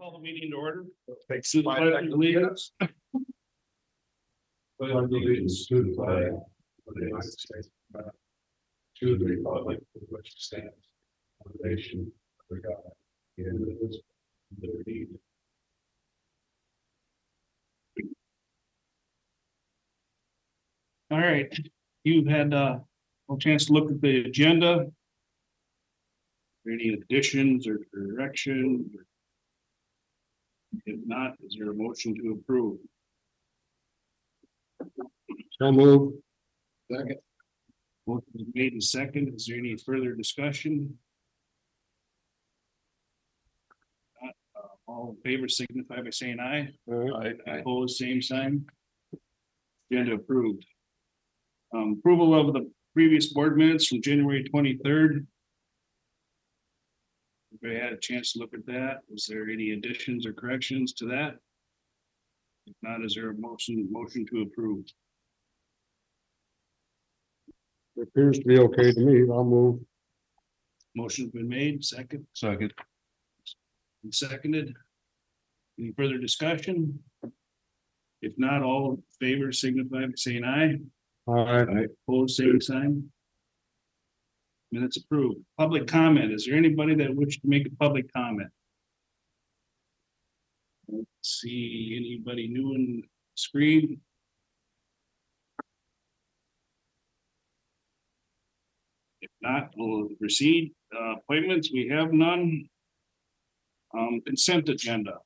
Call the meeting to order. Thanks. To the pledge of allegiance. Pledge allegiance to the flag of the United States of America, to the republic for which it stands, one nation, under God, indivisible, with liberty. All right, you've had a chance to look at the agenda. Any additions or corrections? If not, is there a motion to approve? So move. Second. Motion is made and second. Is there any further discussion? Not, all in favor signify by saying aye. Aye. Opposed, same sign. Agenda approved. Approval of the previous board minutes from January 23rd. Everybody had a chance to look at that. Was there any additions or corrections to that? If not, is there a motion to approve? It appears to be okay to me. I'll move. Motion's been made, second. Second. And seconded. Any further discussion? If not, all in favor signify by saying aye. Aye. Opposed, same sign. Minutes approved. Public comment. Is there anybody that wishes to make a public comment? Don't see anybody new on the screen. If not, we'll proceed. Appointments, we have none. Consent agenda.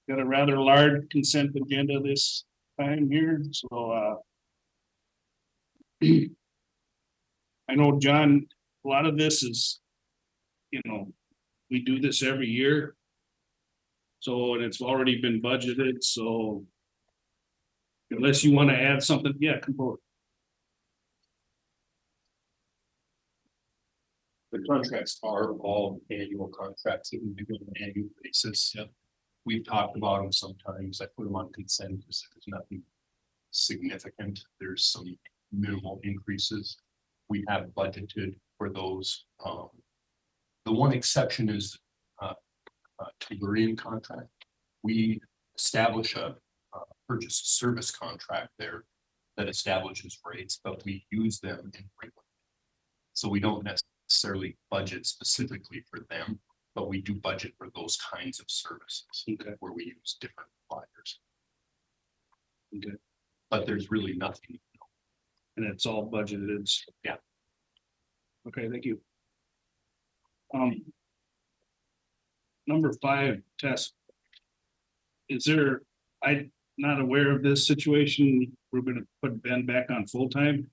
Got a rather large consent agenda this time here, so I know, John, a lot of this is, we do this every year. So, and it's already been budgeted, so unless you want to add something, yeah, come forward. The contracts are all annual contracts that we do on an annual basis. Yep. We've talked about them sometimes. I put them on consent because there's nothing significant. There's some minimal increases. We have budgeted for those. The one exception is Febuary contract. We establish a purchase service contract there that establishes rates, but we use them infrequently. So we don't necessarily budget specifically for them, but we do budget for those kinds of services. Okay. Where we use different providers. Okay. But there's really nothing. And it's all budgeted. Yeah. Okay, thank you. Number 5, test. Is there, I'm not aware of this situation. We're gonna put Ben back on full-time.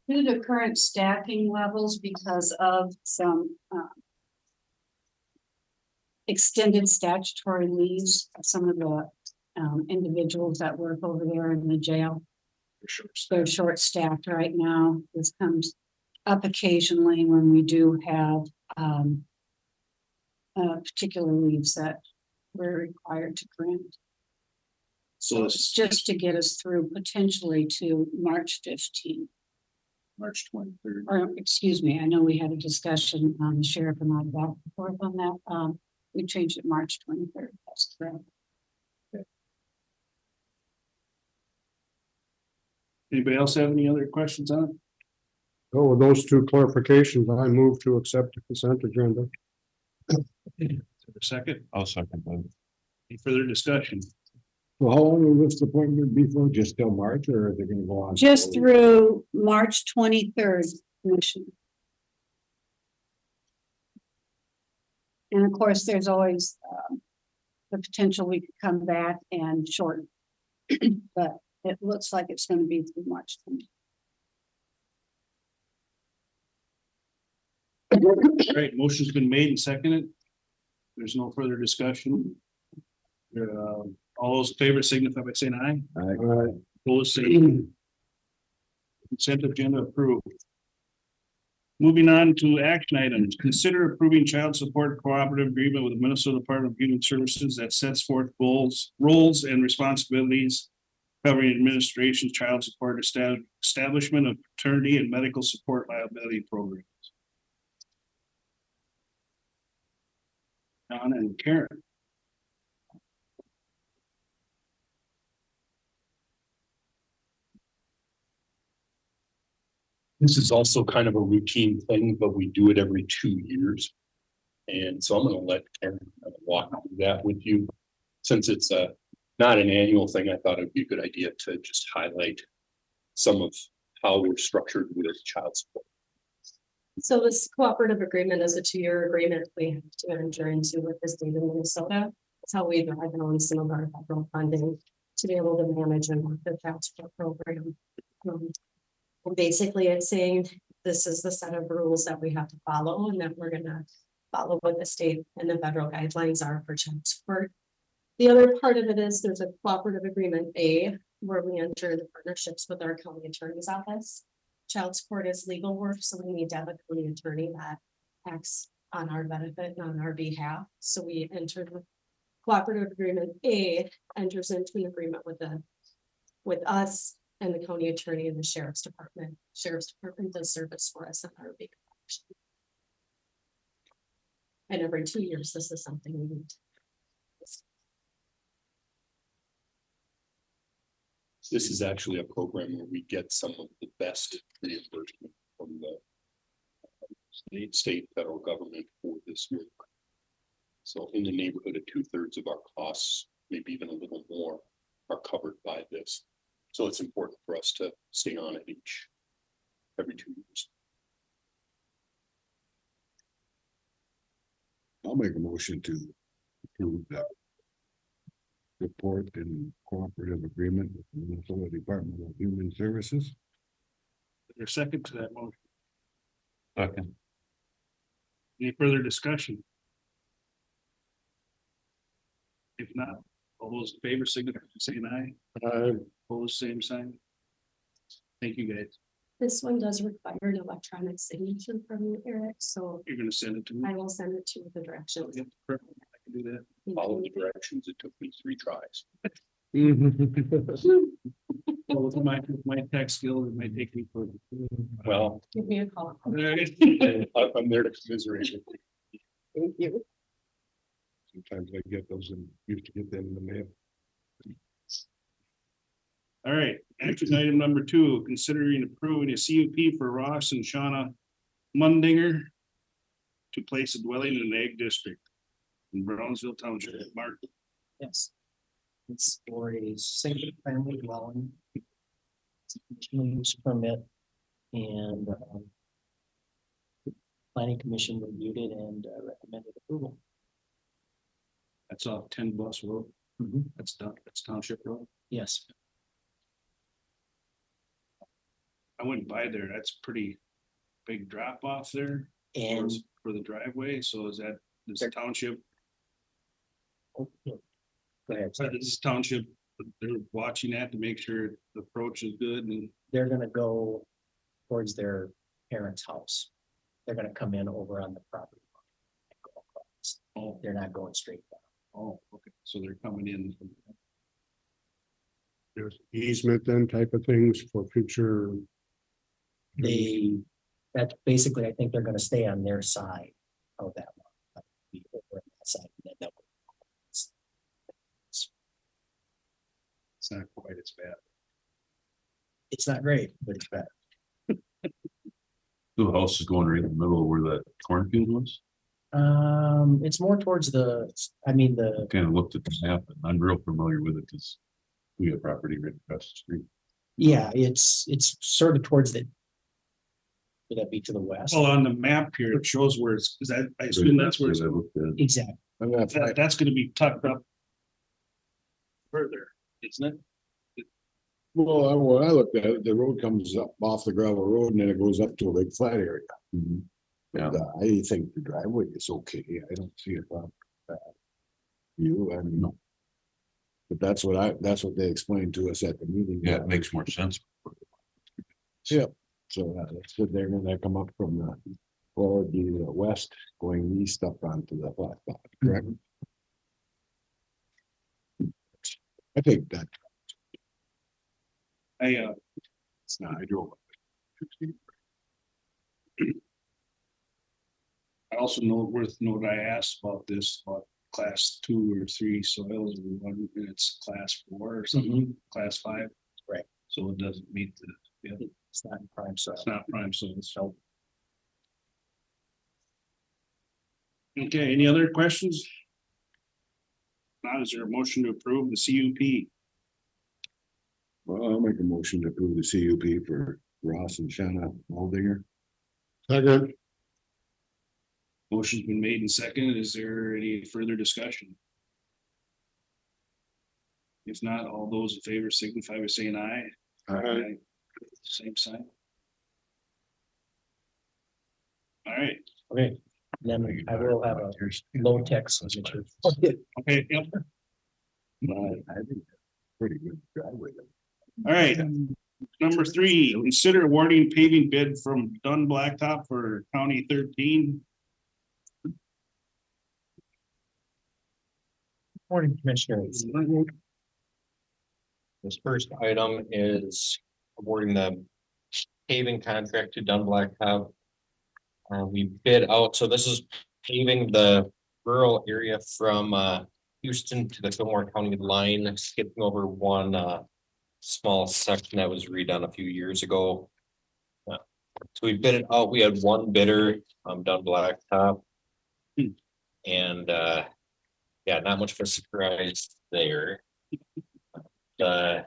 Due to current staffing levels because of some extended statutory leaves, some of the individuals that work over there in the jail, they're short-staffed right now. This comes up occasionally when we do have particular leaves that we're required to grant. So It's it's just to get us through potentially to March 15th. March 23rd. Or, excuse me, I know we had a discussion on the sheriff and I back and forth on that. We changed it March 23rd. That's correct. Anybody else have any other questions on it? Oh, with those two clarifications, I move to accept the consent agenda. Is there a second? I'll second that. Any further discussion? Well, how long will this appointment be for? Just till March, or are they gonna go on? Just through March 23rd, Commissioner. And of course, there's always the potential we could come back and shorten. But it looks like it's going to be through March 20th. All right, motion's been made and seconded. There's no further discussion. All those in favor signify by saying aye. Aye. Opposed, same. Consent agenda approved. Moving on to action items, consider approving child support cooperative agreement with the Minnesota Department of Human Services that sets forth goals, roles, and responsibilities covering administration, child support, establishment of paternity and medical support liability programs. Donna and Karen. This is also kind of a routine thing, but we do it every 2 years. And so I'm gonna let Karen kind of walk through that with you. Since it's not an annual thing, I thought it'd be a good idea to just highlight some of how we're structured with child support. So this cooperative agreement is a 2-year agreement we have to enter into with the state of Minnesota. That's how we drive on some of our federal funding to be able to manage and work the child support program. And basically it's saying this is the set of rules that we have to follow and that we're gonna follow what the state and the federal guidelines are for child support. The other part of it is there's a cooperative agreement A, where we enter into partnerships with our county attorney's office. Child support is legal work, so we need to have a county attorney that acts on our benefit and on our behalf. So we entered the cooperative agreement A, enters into an agreement with us and the county attorney and the sheriff's department. Sheriff's department does service for us on our behalf. And every 2 years, this is something we need. This is actually a program where we get some of the best reimbursement from the state, federal government for this work. So in the neighborhood of 2/3 of our costs, maybe even a little more, are covered by this. So it's important for us to stay on it every 2 years. I'll make a motion to approve that report and cooperative agreement with the Minnesota Department of Human Services. Is there a second to that motion? Okay. Any further discussion? If not, all those in favor signify by saying aye. Opposed, same sign. Thank you, guys. This one does require an electronic signature from you, Eric, so You're gonna send it to me? I will send it to you with the directions. Yep, perfect. I can do that. Follow the directions. It took me 3 tries. Well, with my tech skills, it might take me for. Well, Give me a call. I'm there to commiserate with you. Thank you. Sometimes I get those and used to get them in the mail. All right, action item number 2, considering approving a CUP for Ross and Shauna Mundinger to place a dwelling in an ag district in Brownsville Township. Mark, Yes. It's for a single family dwelling. It's a conditional use permit and planning commission reviewed it and recommended approval. that's off 10 Bus Road. That's Township Road. Yes, I went by there. That's pretty big drop off there and for the driveway. So is the township, oh, no. Go ahead. this is township, they're watching that to make sure the approach is good and They're gonna go towards their parents' house. They're gonna come in over on the property line and go across. oh, They're not going straight down. oh, okay. So they're coming in from. There's easement then type of things for future. That's basically, I think they're gonna stay on their side of that one. Like, be over on that side, and then they'll go. It's not quite as bad. It's not great, but it's better. The house is going right in the middle of where that cornfield was. It's more towards the, I mean, the, Kind of looked at the map and I'm real familiar with it because we have property right across the street. yeah, it's sort of towards the. Would that be to the west? Well, on the map here, it shows where it's, is that, I assume that's where it's, I looked at it. Exactly. And that's right. that's gonna be tucked up. Further, isn't it? Well, when I looked at it, the road comes up off the gravel road and then it goes up to a big flat area. Mhm. Yeah. But, I think the driveway is okay. I don't see a problem. with that. You, I mean. But that's what they explained to us at the meeting. Yeah, it makes more sense. Yep, so that's good. They're gonna come up from the west, going east up onto the flat spot, correct? I think that. It's not, I drove. I also know worth note, I asked about this, about class 2 or 3 soils, and one, and it's class 4 or something, class 5. Right. So it doesn't meet the, yeah, It's not prime, so. it's not prime soil, so. Okay, any other questions? Not, is there a motion to approve the CUP? Well, I'll make a motion to approve the CUP for Ross and Shanna Aldinger. Second. Motion's been made and seconded. Is there any further discussion? If not, all those in favor signify by saying aye. Aye. Same sign. All right, Okay, then I will have a low tech signature. okay, yep, I think pretty good driveway. all right. Number 3, consider awarding paving bid from Dunn Blacktop for County 13. Morning, Commissioners. This first item is awarding the paving contract to Dunn Blacktop. We bid out, so this is paving the rural area from Houston to the Fillmore County line, skipping over one small section that was redone a few years ago. So we bid it out. We had one bidder, Dunn Blacktop. And yeah, not much of a surprise there. The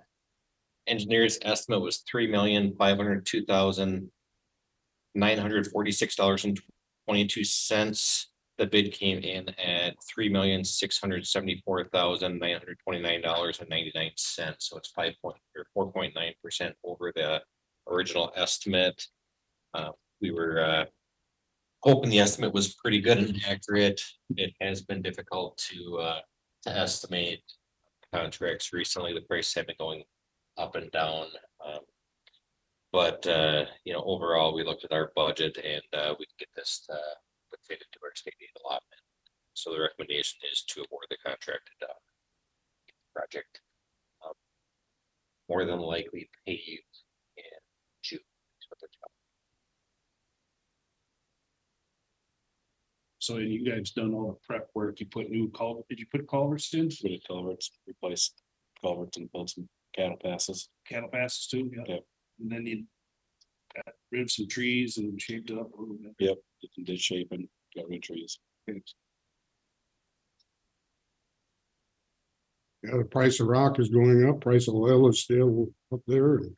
engineer's estimate was $3,502,946.22. The bid came in at $3,674,929.99. So it's 4.9% over the original estimate. We were hoping the estimate was pretty good and accurate. It has been difficult to estimate contracts recently. The price have been going up and down. But you know, overall, we looked at our budget and we can get this fit into our state aid allotment. So the recommendation is to award the contract project. More than likely paved in June. Is what they're telling So you guys done all the prep work, you put new did you put culverts in? Put a culverts, replace culverts and build some cattle passes. Cattle passes too, yeah. Yep. And then you got rid of some trees and shaped it up a little bit. Yep, it's in good shape and got rid of trees. Yeah, the price of rock is going up, price of oil is still up there. And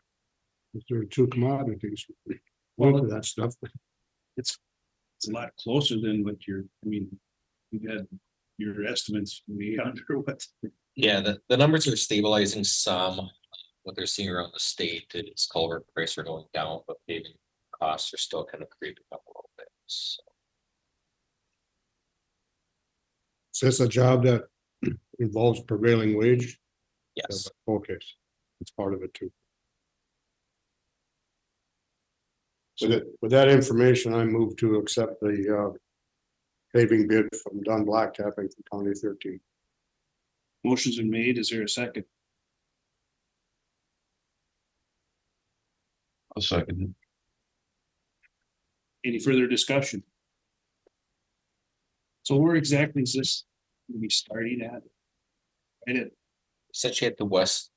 there are 2 commodities. Well, that stuff. It's a lot closer than what you're, I mean, you had your estimates way under what. Yeah, the numbers are stabilizing some. What they're seeing around the state is culvert prices are going down, but paving costs are still kind of creeping up a little bit. So Is this a job that involves prevailing wage? yes, Okay, it's part of it too. With that information, I move to accept the paving bid from Dunn Blacktapping from County 13. Motion's been made. Is there a second? I'll second it. Any further discussion? So where exactly is this gonna be starting at? Right at essentially at the west.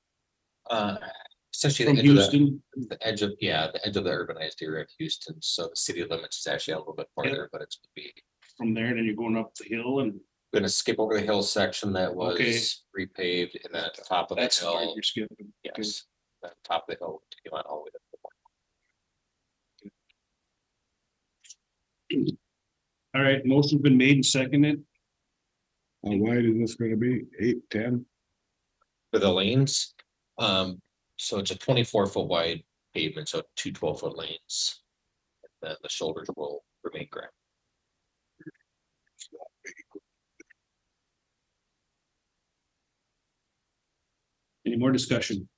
Essentially from the edge of Houston, the edge of, yeah, the edge of the urbanized area of Houston. So the city limits is actually a little bit farther, but it's gonna be from there, then you're going up the hill and gonna skip over the hill section that was Okay. repaved, and then at the top of the that's the part hill, you're skipping. Okay. yes, at the top of the hill, you went all the way to the All right, motion's been made and seconded. How wide is this gonna be? 8, 10? for the lanes. So it's a 24-foot wide pavement, so 2 12-foot lanes. And then the shoulders will remain gravel. Any more discussion?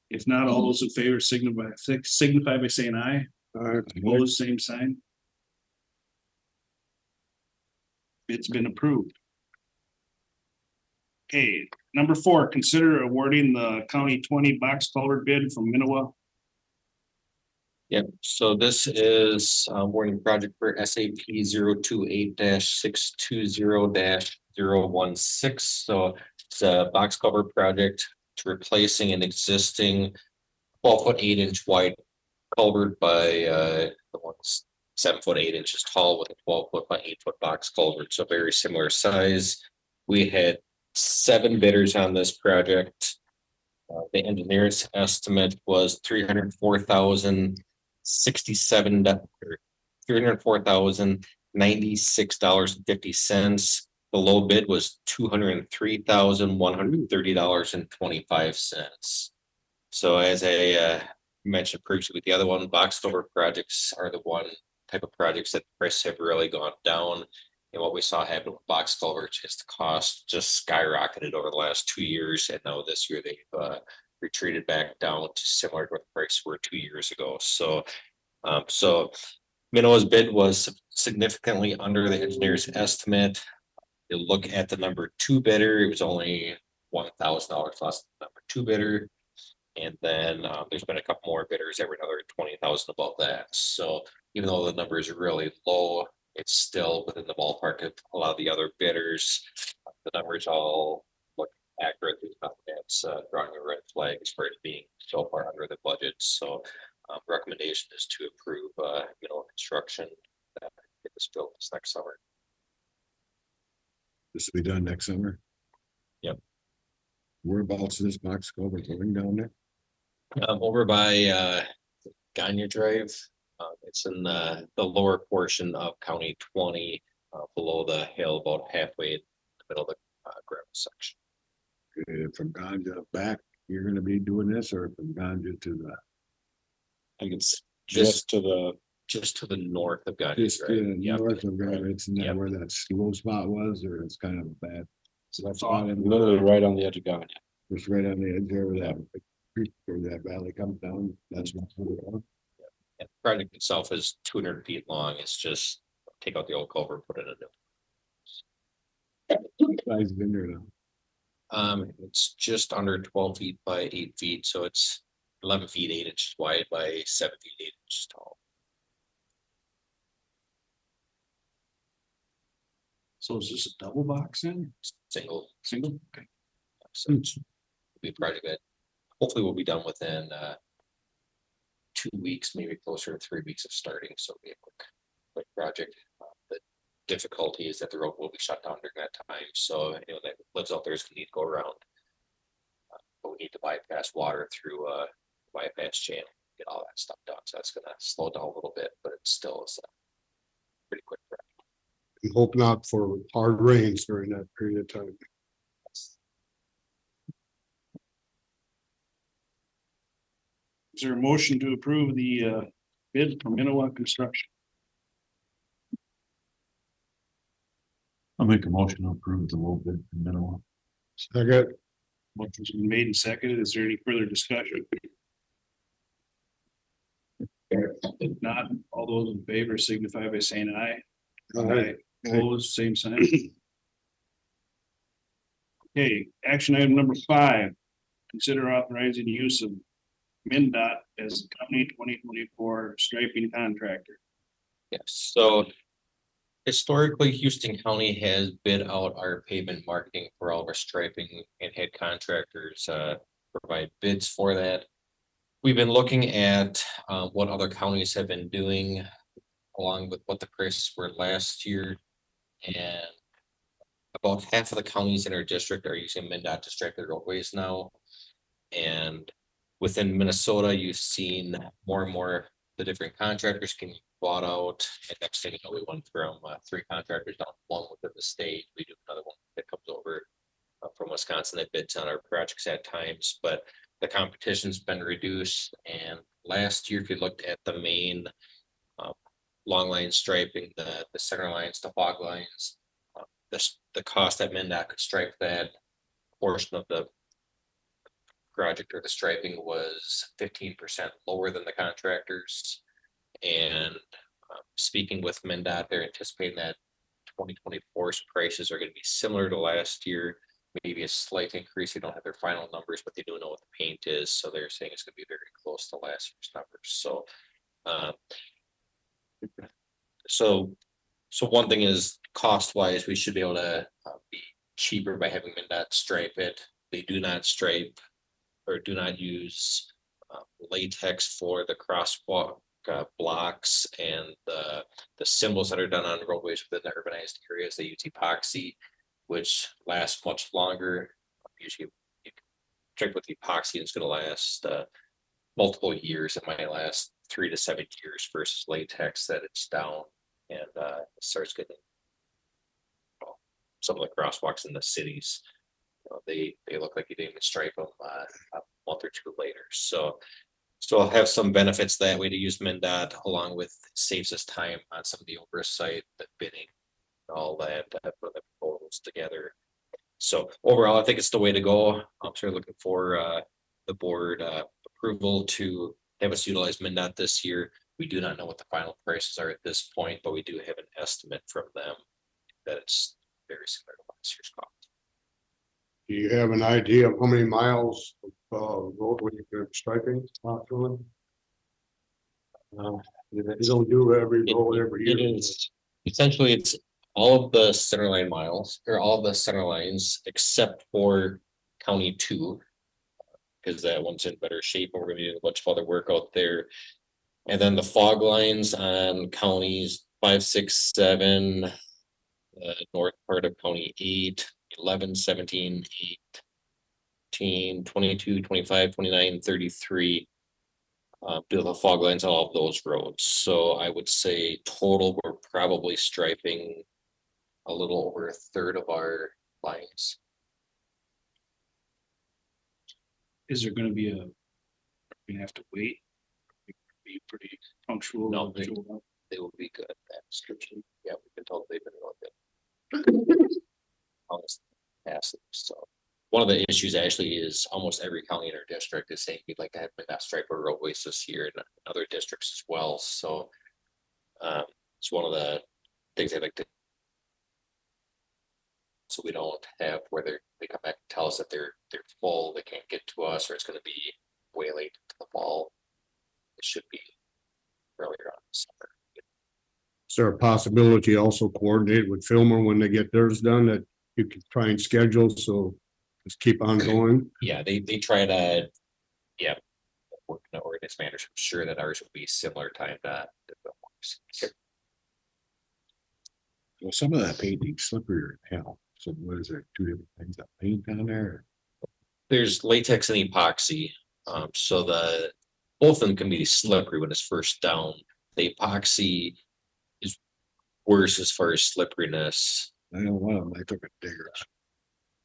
If not, all those in favor signify by saying aye. Opposed, same sign. It's been approved. Okay, number 4, consider awarding the county 20 box culvert bid from Minowa. Yep, so this is warning project for SAP 028 620 016. So it's a box cover project to replacing an existing 12-foot 8-inch wide culvert by the one's 7-foot 8 inches tall with a 12-foot by 8-foot box culvert, so very similar size. We had 7 bidders on this project. The engineer's estimate was $304,096.50. The low bid was $203,130.25. So as I mentioned previously with the other one, box culvert projects are the one type of projects that prices have really gone down. And what we saw happen with box culverts is the cost just skyrocketed over the last 2 years, and now this year they've retreated back down to similar to what the prices were 2 years ago. So Minnowa's bid was significantly under the engineer's estimate. You look at the number 2 bidder, it was only $1,000 less than the number 2 bidder. And then there's been a couple more bidders that were another 20,000 above that. So even though the number is really low, it's still within the ballpark of a lot of the other bidders. The numbers all look accurate. There's nothing that's drawing a red flag as far as being so far under the budget. So recommendation is to approve construction get this built this next summer. This will be done next summer. Yep. Whereabouts is this box culvert going down there? Over by Gagne Drive. It's in the lower portion of County 20, below the hill, about halfway in the middle of the gravel section. From Ganja back, you're gonna be doing this, or from Ganja to the? I think it's Just to the, just to the north of Gagne Just Drive. north of Ganja, it's not Yep. where that slow spot was, or it's kind of a bad. So that's spot in- literally right on the edge of Gagne. It's right on the edge there where that creek or that valley comes down, that's what's going on. And the project itself is 200 feet long. It's just take out the old culvert, put in a new. Guys been there now. It's just under 12 feet by 8 feet, so it's 11 feet 8 inches wide by 7 feet 8 inches tall. So is this a double box in? Single. Okay. So it's be a project that hopefully will be done within 2 weeks, maybe closer to 3 weeks of starting. So it'll be a quick project. The difficulty is that the road will be shut down during that time. So anyone that lives out there is going to need to go around. But we need to bypass water through bypass channel, get all that stuff done. So that's going to slow down a little bit, but it still is a pretty quick project. hope not for hard rains during that period of time. Is there a motion to approve the bid from Minowa Construction? I'll make a motion to approve the low bid from Minowa. Second, Motion's been made and seconded. Is there any further discussion? If not, all those in favor signify by saying aye. Aye. Opposed, same sign. Okay, action item number 5. Consider authorizing use of MnDOT as county 2024 striping contractor. Yes, so historically, Houston County has bid out our pavement marketing for all of our striping and had contractors provide bids for that. We've been looking at what other counties have been doing along with what the prices were last year. And about half of the counties in our district are using MnDOT to stripe their roadways now. And within Minnesota, you've seen more and more the different contractors can be bought out. And next thing you know, we went from 3 contractors down to 1 within the state. We do another one that comes over from Wisconsin that bids on our projects at times, but the competition's been reduced. And last year, if you looked at the main long line striping, the center lines, the fog lines, the cost that MnDOT could stripe that portion of the project or the striping was 15% lower than the contractors. And speaking with MnDOT, they're anticipating that 2024 prices are going to be similar to last year, maybe a slight increase. They don't have their final numbers, but they do know what the paint is. So they're saying it's going to be very close to last year's numbers. So Um, So, so one thing is cost wise, we should be able to be cheaper by having MinDOT stripe it. They do not stripe or do not use latex for the crosswalk blocks and the symbols that are done on roadways within the urbanized areas. They use epoxy, which lasts much longer. Usually, you can stripe with epoxy and it's going to last multiple years. It might last 3 to 7 years versus latex that it's down and it starts getting some of the crosswalks in the cities. They look like you didn't even stripe them a month or two later. So I'll have some benefits that way to use MnDOT along with saves us time on some of the oversight, the bidding, all that, put the proposals together. So overall, I think it's the way to go. I'm sure looking for the board approval to have us utilize MnDOT this year. We do not know what the final prices are at this point, but we do have an estimate from them that it's very similar to last year's cost. Do you have an idea of how many miles of roadway you're striping? Approximately? You don't do every road every It year. is essentially it's all of the center line miles or all the center lines except for County 2. Because that one's in better shape. We're gonna be doing a bunch of other work out there. And then the fog lines on counties 5, 6, 7. North part of county 8, 11, 17, 18, 22, 25, 29, 33. Do the fog lines on all of those roads. So I would say total, we're probably striping a little over a third of our lines. Is there gonna be we have to wait? Be pretty punctual. No, they- visual. They will be good at that description. Yeah, we can tell they've been really good. Honestly, passive. So one of the issues actually is almost every county in our district is saying we'd like to have that stripe of roadways this year and other districts as well. So it's one of the things I'd like to. So we don't have where they come back and tell us that they're full, they can't get to us, or it's going to be way late to the fall. It should be earlier on in summer. Is there a possibility also coordinate with Filmer when they get theirs done that you can try and schedule, so just keep on going? Yeah, they try to, yeah, work in an organized manner. So I'm sure that ours will be similar time to Fillmore's. Well, some of that painting slippery or hell. So what is there, 2 different things that paint down there? There's latex and epoxy, so both of them can be slippery when it's first down. The epoxy is worse as far as slipperiness. I know one of them, I took a digger.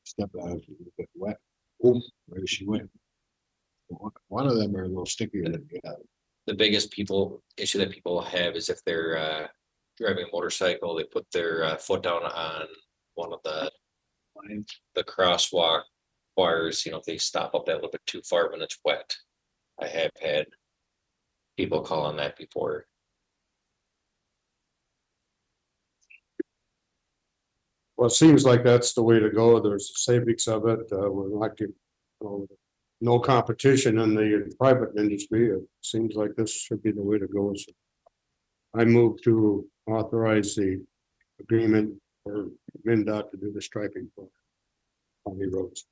Stepped out, it was a little bit wet. Boom, where she went. One of them are a little stickier than the other. The biggest issue that people have is if they're driving a motorcycle, they put their foot down on one of the crosswalk wires, if they stop up that little bit too far when it's wet. I have had people call on that before. Well, it seems like that's the way to go. There's savings of it. We're not getting, no competition in the private industry. It seems like this should be the way to go. So I move to authorize the agreement for MnDOT to do the striping for county roads.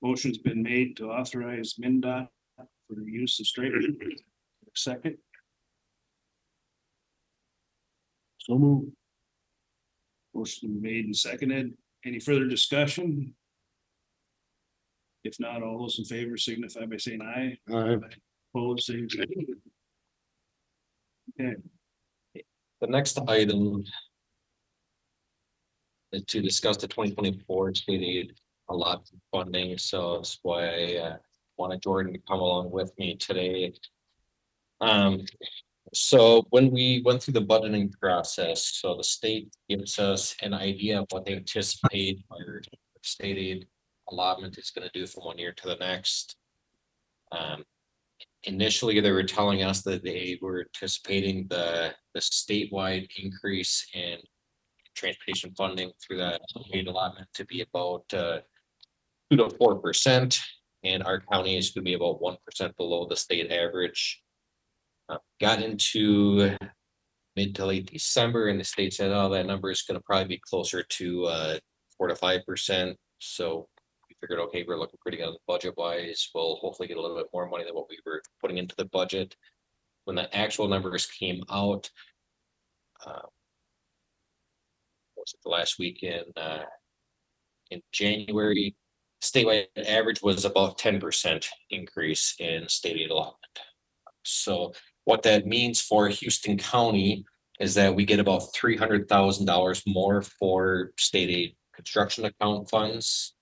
Motion's been made to authorize MnDOT for the use of striping. Second. So move. Motion made and seconded. Any further discussion? If not, all those in favor signify by saying aye. Opposed, same sign. Okay, The next item is to discuss the 2024 state aid allotment funding. So that's why I wanted Jordan to come along with me today. So when we went through the budgeting process, so the state gives us an idea of what they anticipate our state aid allotment is going to do from one year to the next. Initially, they were telling us that they were anticipating the statewide increase in transportation funding through that aid allotment to be about 2 to 4%, and our county is going to be about 1% below the state average. Got into mid to late December and the state said, oh, that number is gonna probably be closer to 4 to 5%. So we figured, okay, we're looking pretty good budget wise. We'll hopefully get a little bit more money than what we were putting into the budget. When the actual numbers came out, was it the last week in January, statewide average was about 10% increase in state aid allotment. So what that means for Houston County is that we get about $300,000 more for state aid construction account funds,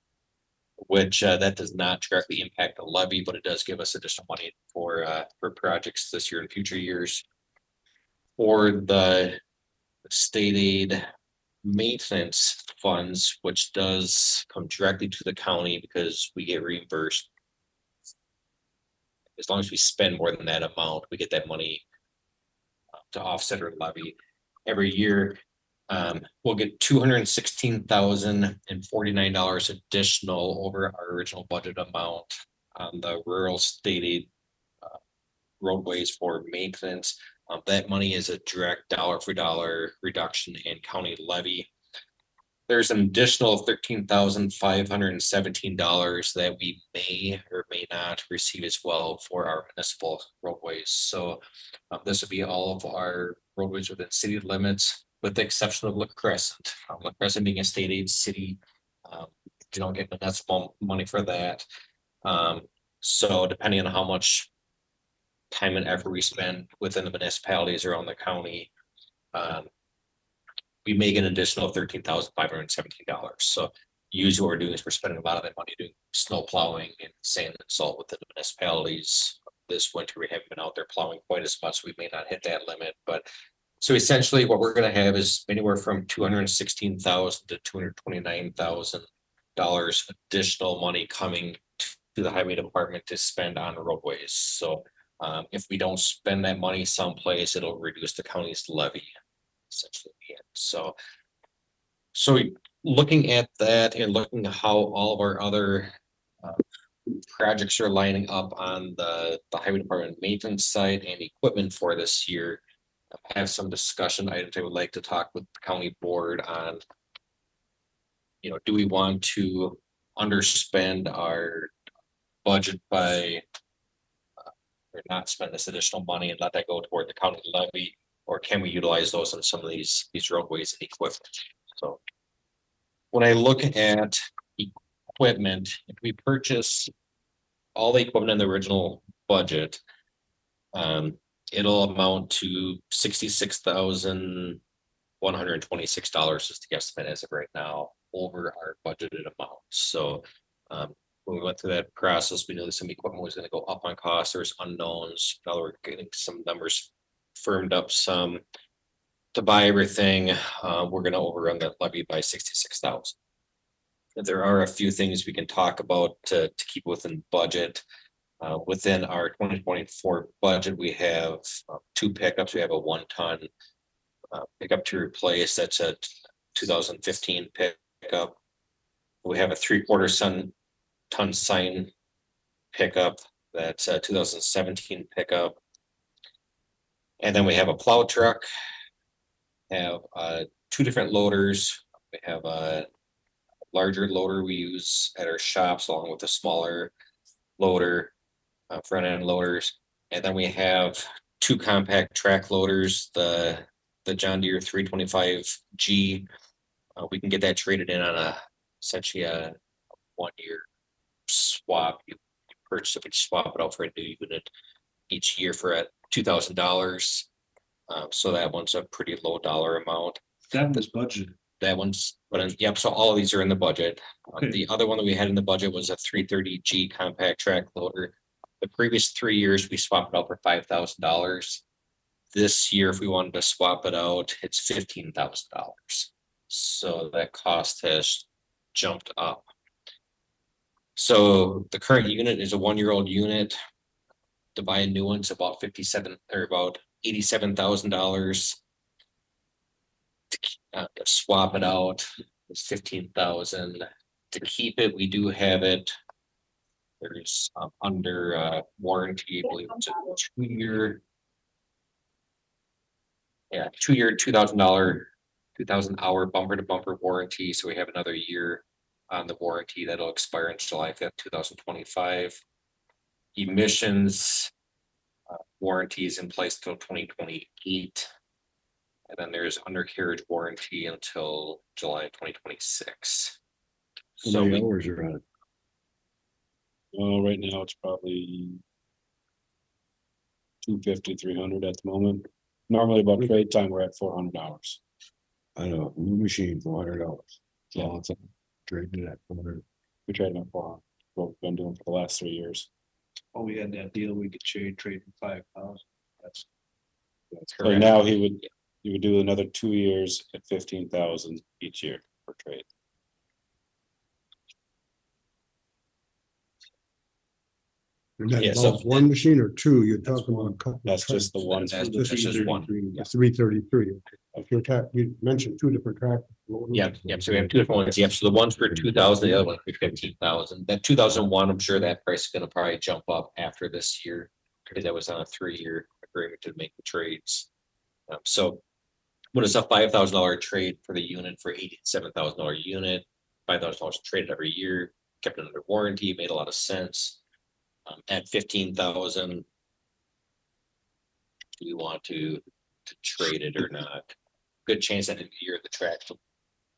which that does not directly impact the levy, but it does give us additional money for projects this year and future years. For the state aid maintenance funds, which does come directly to the county because we get reimbursed. As long as we spend more than that amount, we get that money to offset our levy every year. We'll get $216,049 additional over our original budget amount on the rural state aid roadways for maintenance. That money is a direct dollar for dollar reduction in county levy. There's an additional $13,517 that we may or may not receive as well for our municipal roadways. So this would be all of our roadways within city limits, with the exception of La Crescent. La Crescent being a state aid city, you don't get municipal money for that. So depending on how much time and effort we spend within the municipalities around the county, we make an additional $13,517. So usually what we're doing is we're spending a lot of that money doing snow plowing and sand and salt within the municipalities. This winter, we haven't been out there plowing quite as much. We may not hit that limit, but so essentially what we're going to have is anywhere from $216,000 to $229,000 additional money coming to the highway department to spend on roadways. So if we don't spend that money someplace, it'll reduce the county's levy. Essentially, so looking at that and looking at how all of our other projects are lining up on the highway department maintenance side and equipment for this year, I have some discussion items I would like to talk with the county board on. You know, do we want to underspend our budget by or not spend this additional money and let that go toward the county levy? Or can we utilize those on some of these roadways and equipment? So when I look at equipment, if we purchase all the equipment in the original budget, it'll amount to $66,126 is the estimate as of right now over our budgeted amount. So when we went through that process, we knew that some equipment was going to go up on cost. There's unknowns. Now we're getting some numbers firmed up some to buy everything. We're going to overrun that levy by 66,000. There are a few things we can talk about to keep within budget. Within our 2024 budget, we have 2 pickups. We have a 1-ton pickup to replace. That's a 2015 pickup. We have a 3/4 ton sign pickup. That's a 2017 pickup. And then we have a plow truck, have 2 different loaders. We have a larger loader we use at our shops along with a smaller loader, front end loaders. And then we have 2 compact track loaders, the John Deere 325G. We can get that traded in on essentially a 1-year swap. You purchase it, but you swap it out for a new unit each year for $2,000. So that one's a pretty low dollar amount. That was budget. That one's, but yep, so all of these are in the budget. Okay. The other one that we had in the budget was a 330G compact track loader. The previous 3 years, we swapped it out for $5,000. This year, if we wanted to swap it out, it's $15,000. So that cost has jumped up. So the current unit is a 1-year-old unit. To buy a new one, it's about $87,000. To swap it out is $15,000. To keep it, we do have it. There's under warranty, I believe it's a 2-year Yeah, 2-year, $2,000 bumper to bumper warranty, so we have another year on the warranty that'll expire in July 5th, 2025. Emissions warranties in place till 2028. And then there's undercarriage warranty until July 2026. How So many we, hours are on it? Well, right now it's probably 250, 300 at the moment. Normally about trade time, we're at 400 hours. I know, new machine, $400. Yeah. So it's trading it at 400. We trade them for what we've been doing for the last 3 years. Oh, we had that deal, we could trade for 5,000. That's So correct. now he would do another 2 years at 15,000 each year for trade. And that Yeah, so- involves one machine or two, you're talking about a couple. That's just the one. That's just one. The 333. If you're you mentioned two different tractors. Yep, so we have two different ones. Yep, so the one's for 2,000, the other one for 15,000. That 2001, I'm sure that price is gonna probably jump up after this year. Because that was on a 3-year agreement to make the trades. So. What is a $5,000 trade for the unit for $87,000 unit? $5,000 traded every year, kept it under warranty, made a lot of sense. At 15,000. Do we want to trade it or not? Good chance that in a year the tracks will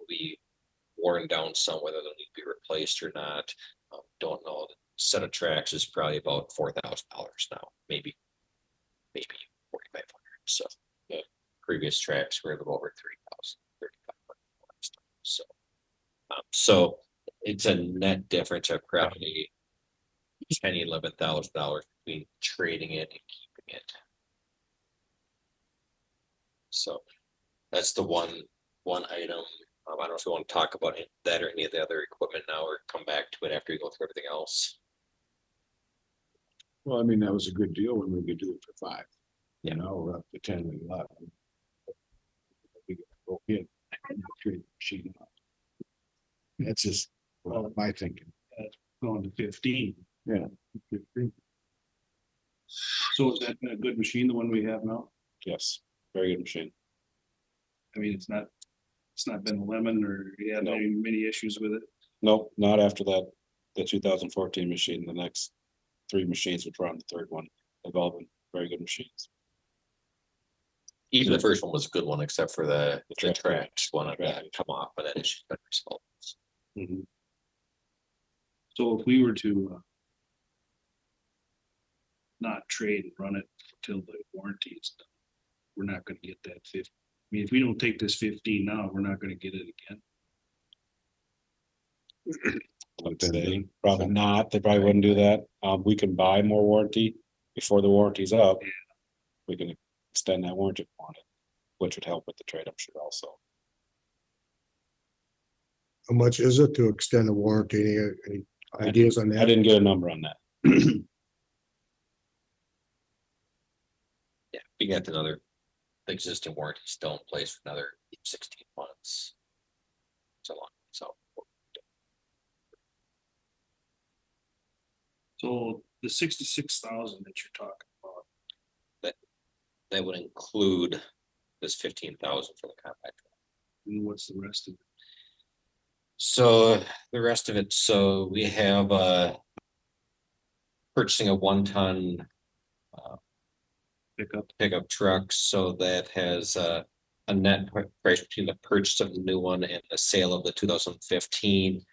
be worn down some, whether they'll need to be replaced or not. Don't know. The set of tracks is probably about $4,000 now, maybe 4,500. So the previous tracks were a little over 3,000, 3,500. So it's a net difference of probably $10,000-11,000 between trading it and keeping it. So that's the one item. I don't know if you want to talk about that or any of the other equipment now, or come back to it after you go through everything else. Well, I mean, that was a good deal when we could do it for 5. Yeah. Now we're up to 10 and 11. We gotta go in and trade the machine out. That's just, well, my thinking. Going to 15. Yeah. So is that a good machine, the one we have now? Yes, very good machine. I mean, it's not been a lemon or you had many issues with it? Nope, not after that, the 2014 machine, the next 3 machines, which were on the third one, have all been very good machines. Even the first one was a good one, except for the track. tracks one that come off, but that issue been resolved. Mhm. So if we were to not trade and run it until the warranty is done, we're not gonna get that 50. I mean, if we don't take this 15 now, we're not gonna get it again. Today, probably not. They probably wouldn't do that. We can buy more warranty before the warranty's up. We can extend that warranty on it, which would help with the trade, I'm sure also. How much is it to extend a warranty? Any ideas on I that? didn't get a number on that. Yeah, we got another, the existing warranty still in place for another 16 months. So long, so. So the 66,000 that you're talking about, That would include this 15,000 for the compact. and what's the rest of it? So the rest of it, so we have purchasing a 1-ton pickup truck, so that has a net price between the purchase of the new one and the sale of the 2015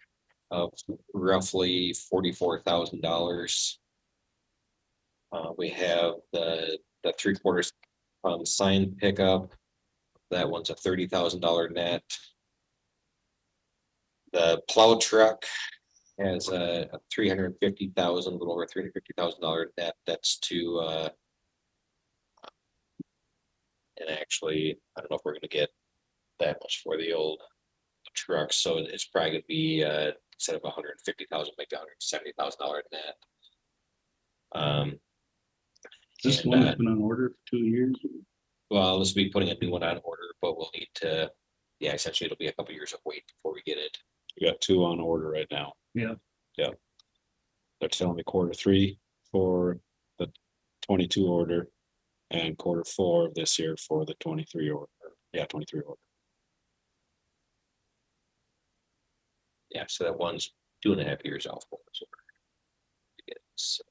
of roughly $44,000. We have the 3/4 sign pickup. That one's a $30,000 net. The plow truck has a 350,000, a little over $350,000 net. That's to and actually, I don't know if we're gonna get that much for the old truck, so it's probably gonna be instead of 150,000, maybe $170,000 net. This and, one has been on order for 2 years. Well, this will be putting a new one on order, but we'll need to, yeah, essentially it'll be a couple years of wait before we get it. We got 2 on order right now. Yeah. Yeah. They're telling me Q3 for the 22 order. And Q4 of this year for the 23 order, 23 order. Yeah, so that one's 2.5 years off. So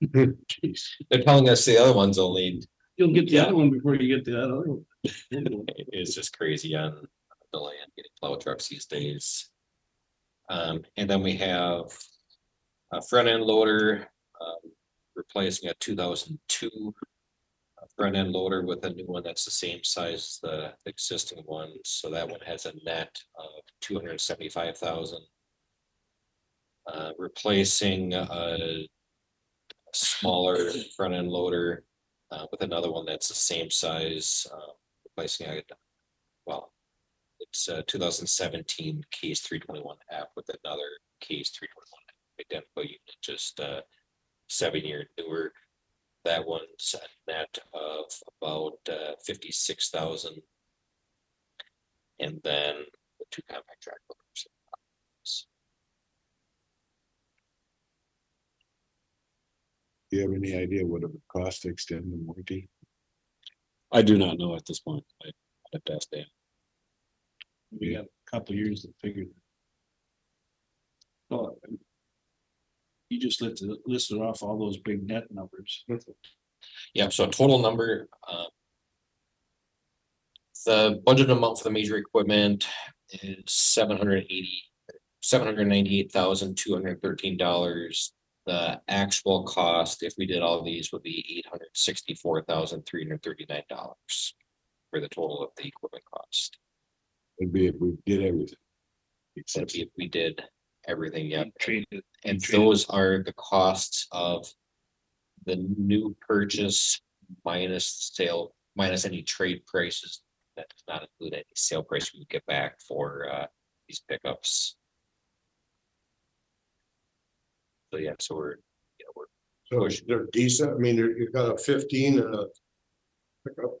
Jeez. they're telling us the other one's only, You'll get the other one before you get the other one. it's just crazy on the land getting plow trucks these days. And then we have a front end loader, replacing a 2002 front end loader with a new one that's the same size as the existing one. So that one has a net of 275,000. Replacing a smaller front end loader with another one that's the same size, replacing a, well, it's a 2017 Case 321F with another Case 321 identical unit, just 7-year newer. That one's a net of about 56,000. And then the 2 compact track loaders. Do you have any idea what it would cost to extend the warranty? I do not know at this point. I'd have to ask Dan. We got a couple years to figure. Oh, you just listed off all those big net numbers. Yeah, so total number, the budget amount for the major equipment is $798,213. The actual cost, if we did all of these, would be $864,339 for the total of the equipment cost. It'd be if we did everything. Except if we did everything, yep. Traded. And those are the costs of the new purchase minus sale, minus any trade prices. That does not include any sale price we would get back for these pickups. So yeah, so we're, So they're decent. I mean, you've got a 15 and a pickup.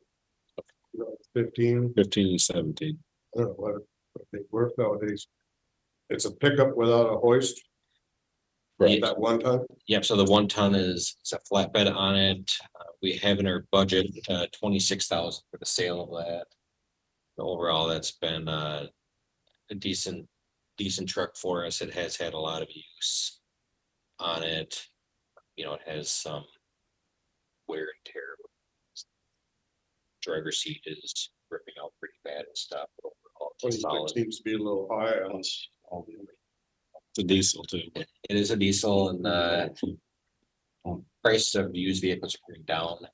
15, 15 and 17. I don't know what they work nowadays. It's a pickup without a hoist. Right. That 1 ton. Yep, so the 1 ton is, it's a flatbed on it. We have in our budget 26,000 for the sale of that. Overall, that's been a decent truck for us. It has had a lot of use on it. You know, it has some wear and tear. Driver's seat is ripping out pretty bad and stuff. But overall, it's 26 solid. seems to be a little high on It's a diesel too. It is a diesel, and prices of used vehicles are coming down.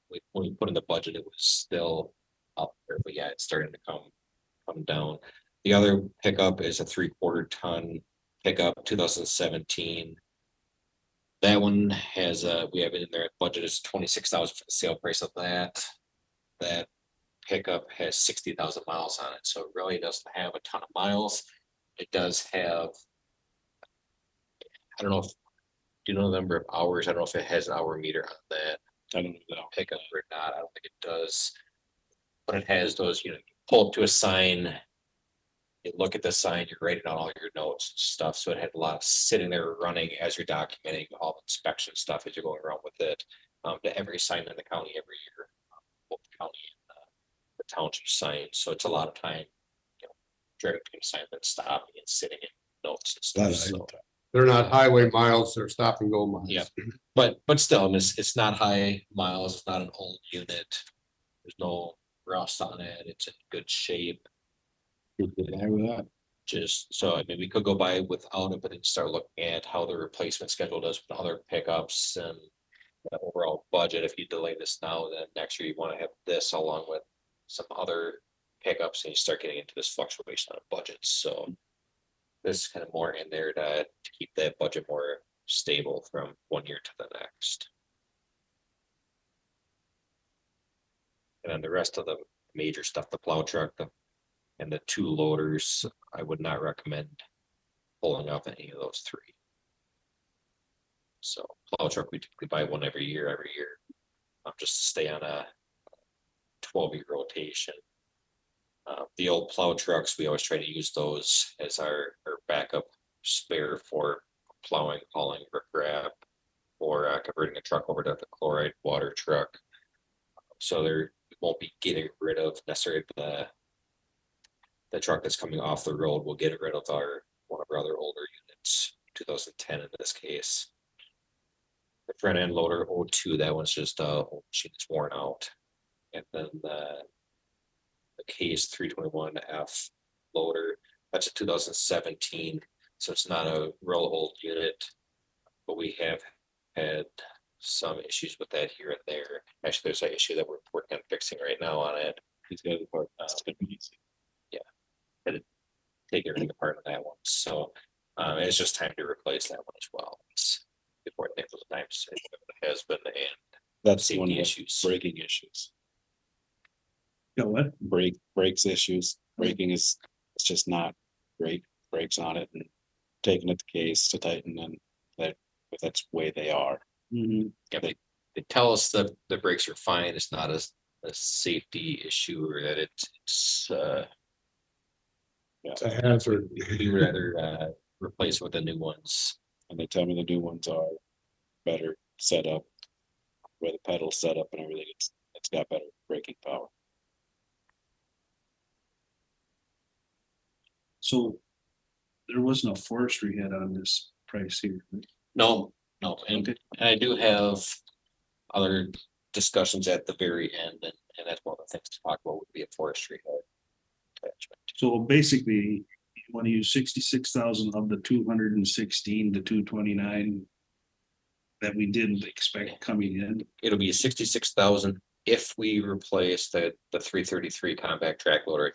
When we put in the budget, it was still up there, but yeah, it's starting to come down. The other pickup is a 3/4 ton pickup, 2017. That one has we have it in there. Budget is 26,000 for the sale price of that. That pickup has 60,000 miles on it, so it really doesn't have a ton of miles. It does have, I don't know if, do you know the number of hours? I don't know if it has an hour meter on that I don't know. pickup or not. I don't think it does. But it has those, you pull up to a sign, you look at the sign, you're writing down all your notes and stuff. So it had a lot of sitting there running as you're documenting all the inspection stuff as you're going around with it. To every sign in the county every year, both the county and the township signs. So it's a lot of time, driving between assignments, stopping and sitting in notes and stuff. So. They're not highway miles, they're stop and go miles. Yeah. But still, I mean, it's not high miles, it's not an old unit. There's no rust on it, it's in good shape. With that. Just so, I mean, we could go by without it, but then start looking at how the replacement schedule does with other pickups and the overall budget. If you delay this now, then next year you want to have this along with some other pickups, and you start getting into this fluctuation on budgets. So this is kind of more in there to keep that budget more stable from one year to the next. And then the rest of the major stuff, the plow truck, and the 2 loaders, I would not recommend pulling off any of those 3. So plow truck, we typically buy one every year, just to stay on a 12-year rotation. The old plow trucks, we always try to use those as our backup spare for plowing, hauling, riprap, or converting a truck over to the chloride water truck. So there won't be getting rid of necessarily the truck that's coming off the road. We'll get rid of one of our other older units, 2010 in this case. The front end loader 02, that one's just old machine that's worn out. And then the case 321F loader, that's a 2017, so it's not a real old unit. But we have had some issues with that here and there. Actually, there's an issue that we're working on fixing right now on it. He's got the part, that's gonna be easy. Take everything apart on that one, so it's just time to replace that one as well. It's before the time it has been, and That's one safety of the issues. braking issues, Got what? brakes issues, braking is, it's just not great, brakes on it and taking it the case to tighten and that's the way they are. Mhm. Yeah, they tell us that the brakes are fine, it's not a safety issue, or that it's It's a hazard. we'd rather replace with the new ones. And they tell me the new ones are better set up, where the pedals set up and everything, it's got better braking power. So there wasn't a forestry hit on this price here. right? No, and Okay. I do have other discussions at the very end, and that's one of the things to talk about would be a forestry head attachment. So basically, you want to use 66,000 of the 216 to 229 that we didn't expect coming in. It'll be 66,000 if we replace the 333 compact track loader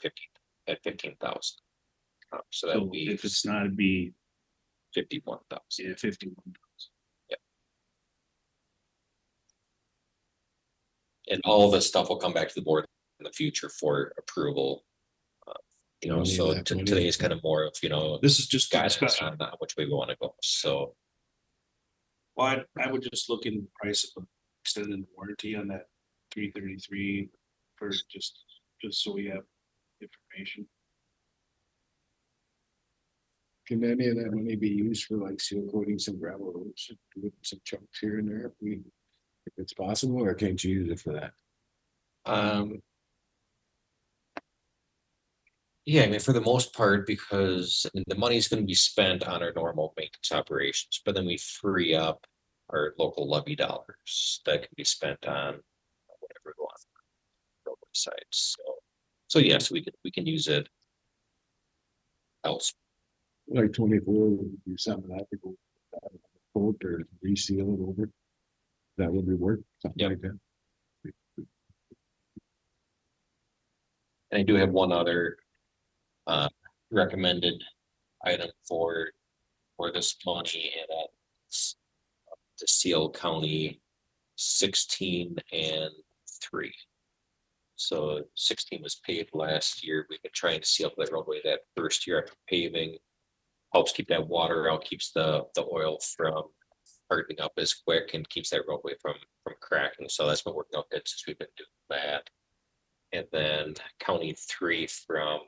at 15,000. So that So would be if it's not, it'd be 51,000. 51. And all this stuff will come back to the board in the future for approval. You know, Money so that money. today is kind of more of, This is just a guidance discussion. on which way we want to go. So Well, I would just look in the price of extending the warranty on that 333 for just so we have information. Can any of that money be used for like seal coating some gravel roads, doing some chunks here and there if it's possible, or can't you use it for that? yeah, I mean, for the most part, because the money's gonna be spent on our normal maintenance operations, but then we free up our local levy dollars that can be spent on whatever we want. Roadway sites, so yes, we can use it else. Like 24, do something like that to go. Coat or reseal it over. That would be work, something Yep. like that. And I do have one other recommended item for this money, and that's to seal County 16 and 3. So 16 was paved last year. We've been trying to seal that roadway that first year after paving. Helps keep that water out, keeps the oil from hardening up as quick, and keeps that roadway from cracking. So that's been working out good since we've been doing that. And then County 3 from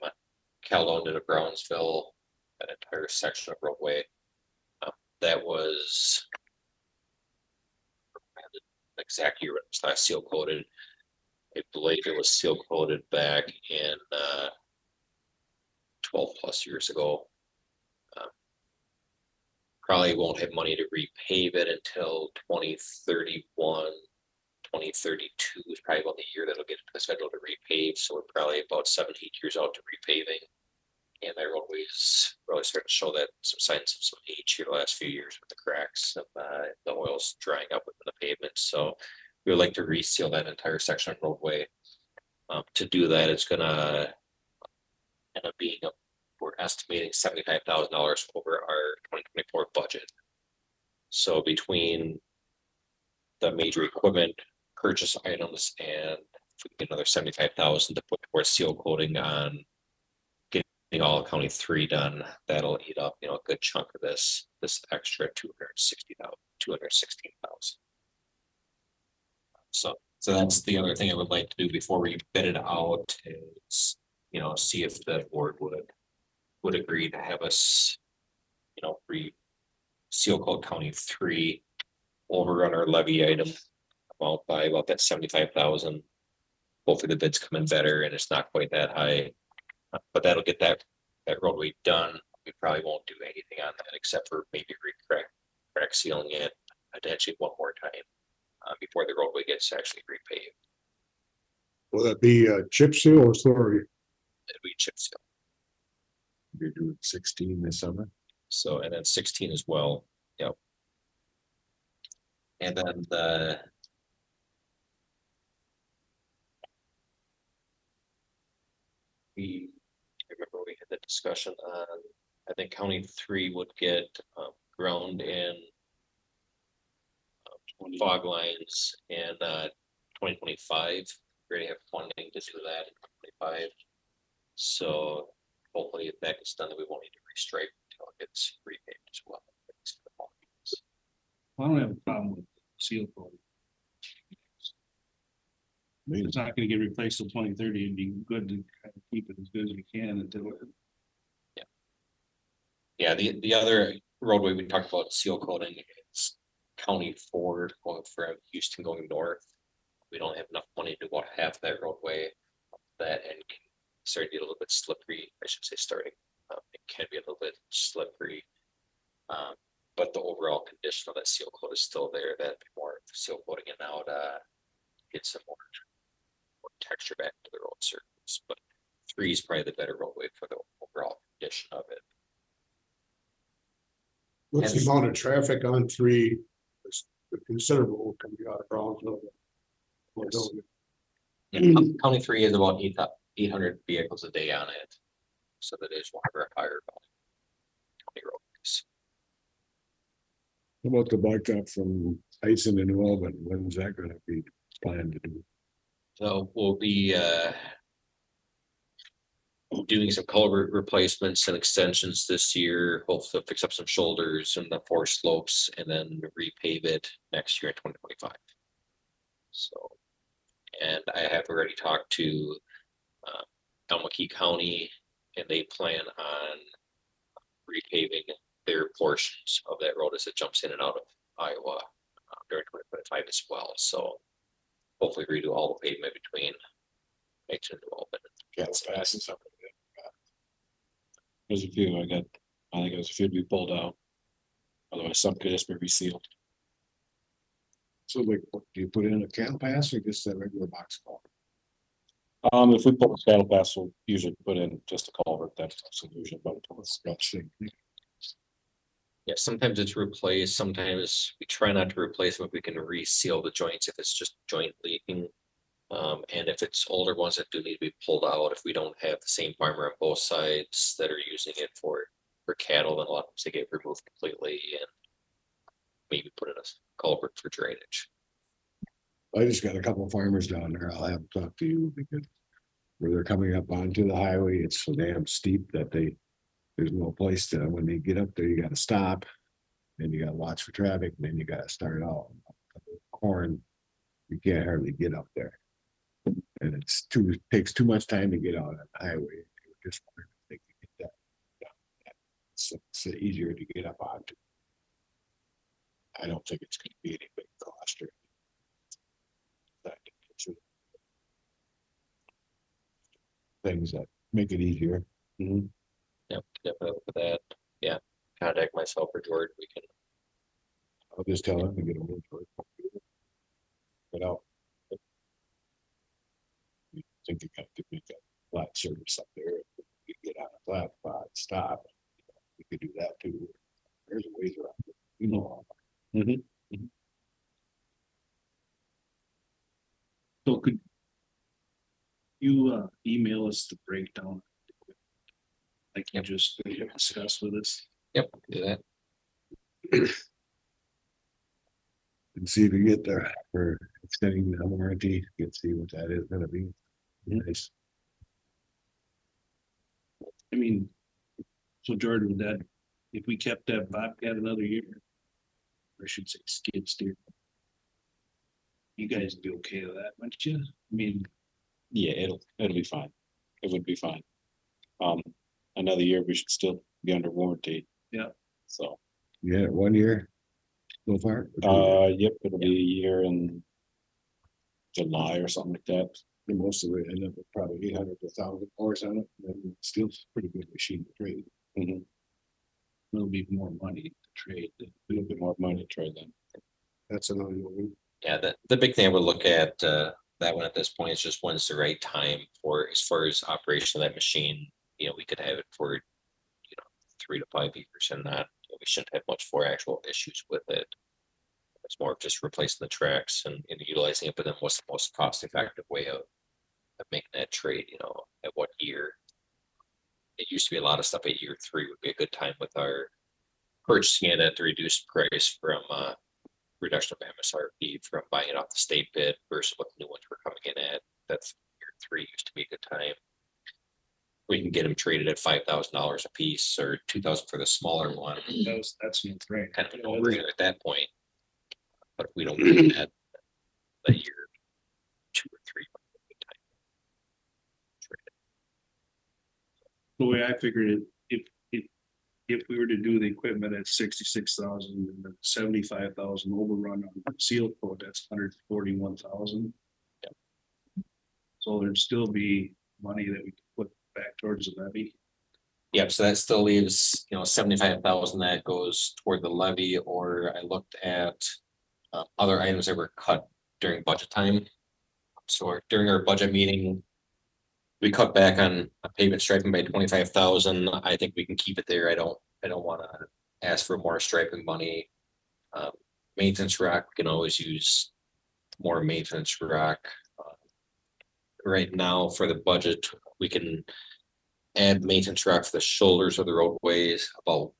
Caledonia to Brownsville, that entire section of roadway. That was exactly when it was last seal coated. I believe it was seal coated back in 12 plus years ago. Probably won't have money to repave it until 2031. 2032 is probably about the year that'll get to the schedule to repave, so we're probably about 7-8 years out to repaving. And that roadway is really starting to show that some signs of some age here the last few years with the cracks and the oil's drying up within the pavement. So we would like to reseal that entire section of roadway. To do that, it's gonna end up being we're estimating $75,000 over our 2024 budget. So between the major equipment purchase items and if we get another 75,000 to put towards seal coating on getting all of County 3 done, that'll eat up, a good chunk of this extra 216,000. So that's the other thing I would like to do before we bid it out is, see if the board would agree to have us, seal coat County 3 over on our levy item amount by about that 75,000. hopefully the bids come in better and it's not quite that high. But that'll get that roadway done. We probably won't do anything on that except for maybe crack sealing it potentially one more time. Before the roadway gets actually repaved. Will that be chip seal or slurry? It'll be chip seal. You're doing 16 this summer. So, and then 16 as well, yep. And then I remember we had the discussion on, I think County 3 would get ground in fog lines in 2025. We already have funding to do that in 2025. So hopefully if that gets done, then we won't need to restripe until it gets repaved as well. I don't have a problem with seal coat. It's not gonna get replaced till 2030. It'd be good to kind of keep it as good as we can until it. Yeah, the other roadway we talked about seal coating is County 4 going from Houston going north. We don't have enough money to do about half that roadway. That and starting to get a little bit slippery, I should say starting. It can be a little bit slippery. But the overall condition of that seal coat is still there. That more seal coating it out, get some more texture back to the road surface. But 3 is probably the better roadway for the overall condition of it. What's the amount of traffic on 3? It's considerable coming out of Brownsville. County 3 is about 800 vehicles a day on it. So that is one of our higher county roadways. How about the blacktop from Tyson and New Albany? When's that gonna be planned to do? So we'll be doing some culvert replacements and extensions this year, hopefully fix up some shoulders and the 4 slopes and then repave it next year in 2025. So, and I have already talked to Almaquee County and they plan on repaving their portions of that road as it jumps in and out of Iowa during 2025 as well. So hopefully redo all the pavement between H and New Albany. Fast and something. There's a few I think it was a few to be pulled out. Otherwise, some could just be resealed. So like, what, do you put in a cattle pass or just a regular box culvert? If we pull the cattle pass, we'll usually put in just a culvert, that's a solution, but Yeah, sometimes it's replaced, sometimes we try not to replace them if we can reseal the joints if it's just joint leaking. And if it's older ones that do need to be pulled out, if we don't have the same farmer on both sides that are using it for cattle, then a lot of times they get removed completely and maybe put in a culvert for drainage. I just got a couple of farmers down there. I'll have to talk to you because where they're coming up onto the highway, it's so damn steep that there's no place to, when they get up there, you gotta stop. And you gotta watch for traffic, and then you gotta start out. Corn, you can't hardly get up there. And takes too much time to get out on the highway. Just wondering if they could get that. It's easier to get up onto. I don't think it's gonna be any big cost or. Things that make it easier. Yep, definitely look at that. Yeah, contact myself or George, we can. I'll just tell them to get a hold of it. But I think you got to make a flat surface up there. You get on a flat spot, stop. You could do that too. There's ways around it. You know. So could you email us the breakdown? Like you just discussed with us? Yep, do that. And see if you get there for extending the warranty, you can see what that is gonna be. Nice. I mean, so Jordan, would that, if we kept that Bobcat another year, or I should say skid steer, you guys would be okay with that, wouldn't you? I mean, Yeah, it'll be fine. It would be fine. Another year, we should still be under warranty. Yeah. So, Yeah, 1 year. So far. yep, it'll be a year in July or something like that. And most of it ended up with probably 800 to 1,000 horse on it, and still pretty good machine to trade. It'll be more money to trade. A little bit more money to trade them. That's an unknown. Yeah, the big thing I would look at, that one at this point is just when's the right time for, as far as operation of that machine. You know, we could have it for, 3 to 5 years and not, we shouldn't have much for actual issues with it. It's more of just replacing the tracks and utilizing it, but then what's the most cost effective way of making that trade, at what year? It used to be a lot of stuff at year 3 would be a good time with our purchasing it at the reduced price from, reduction of MSRP from buying it off the state bid versus what the new ones were coming in at. That's year 3 used to be a good time. We can get them traded at $5,000 a piece or 2,000 for the smaller one. That's no brainer. Kind of a no-brainer at that point. But if we don't get that a year, 2 or 3. The way I figured it, if we were to do the equipment at 66,000 and then 75,000 overrun on the seal coat, that's 141,000. So there'd still be money that we could put back towards the levy. Yep, so that still leaves, 75,000 that goes toward the levy, or I looked at other items that were cut during budget time. So during our budget meeting, we cut back on pavement striping by 25,000. I think we can keep it there. I don't want to ask for more striping money. Maintenance rock, we can always use more maintenance rock. Right now for the budget, we can add maintenance rock for the shoulders of the roadways. About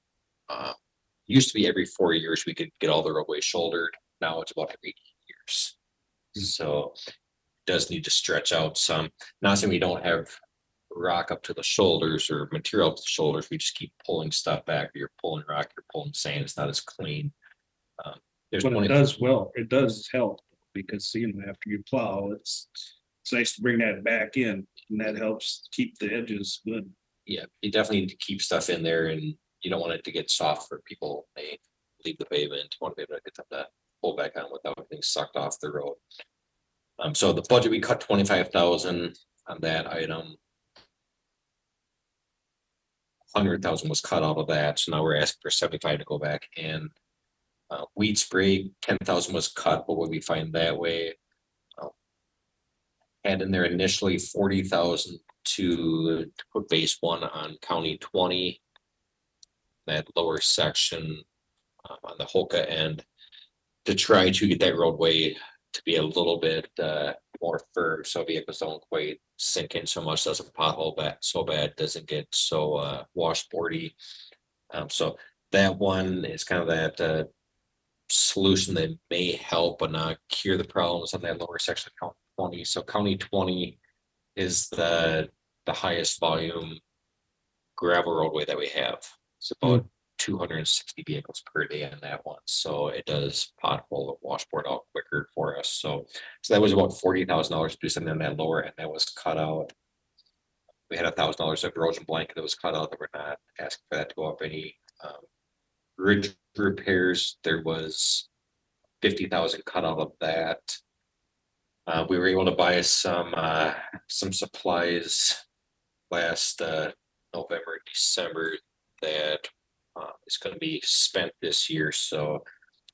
used to be every 4 years we could get all the roadways shouldered. Now it's about every 8 years. So it does need to stretch out some. Not saying we don't have rock up to the shoulders or material up to the shoulders. We just keep pulling stuff back. You're pulling rock, you're pulling sand. It's not as clean. There's But 20 it does well, it does help because after you plow, it's nice to bring that back in and that helps keep the edges good. Yeah, you definitely need to keep stuff in there and you don't want it to get soft for people. They leave the pavement, you want to be able to get them to pull back on without being sucked off the road. So the budget, we cut 25,000 on that item. 100,000 was cut out of that, so now we're asking for 75 to go back in. Weed spray, 10,000 was cut, but what we find that way. Had in there initially 40,000 to put base 1 on County 20. That lower section on the Holka end to try to get that roadway to be a little bit more firm, so vehicles don't quite sink in so much, doesn't pothole back so bad, doesn't get so washboardy. So that one is kind of that solution that may help but not cure the problems on that lower section of County 20. So County 20 is the highest volume gravel roadway that we have. It's about 260 vehicles per day on that one. So it does pothole or washboard out quicker for us. So that was about $40,000 to do something on that lower end that was cut out. We had $1,000 of erosion blanket that was cut out that we're not asking for that to go up any. Ridge repairs, there was 50,000 cut out of that. We were able to buy some supplies last November, December that is going to be spent this year. So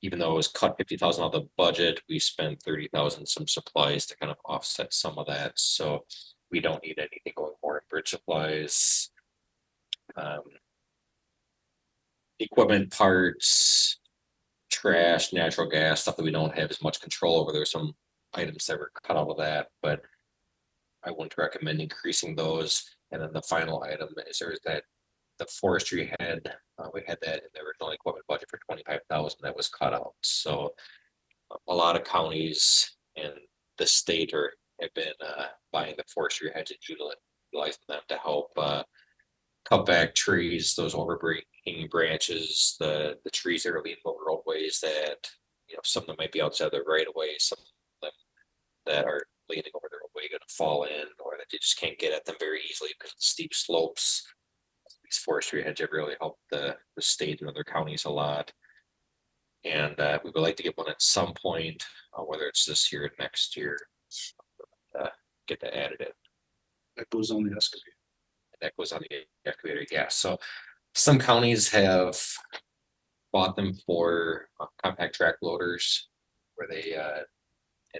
even though it was cut 50,000 out of the budget, we spent 30,000 some supplies to kind of offset some of that. So we don't need anything going more in bridge supplies. Equipment parts, trash, natural gas, stuff that we don't have as much control over. There's some items that were cut out of that, but I wouldn't recommend increasing those. And then the final item is that the forestry had, we had that in the original equipment budget for 25,000 that was cut out. So a lot of counties and the state have been buying the forestry heads and utilizing them to help cut back trees, those overbreaking branches, the trees that are leaning over roadways that, some of them might be outside the right of way, some of them that are leaning over the roadway going to fall in, or that you just can't get at them very easily because of the steep slopes. These forestry hedges have really helped the state and other counties a lot. And we would like to get one at some point, whether it's this year or next year. get that added in. That goes on the excavator. That goes on the excavator, yeah, so some counties have bought them for compact track loaders. Where they,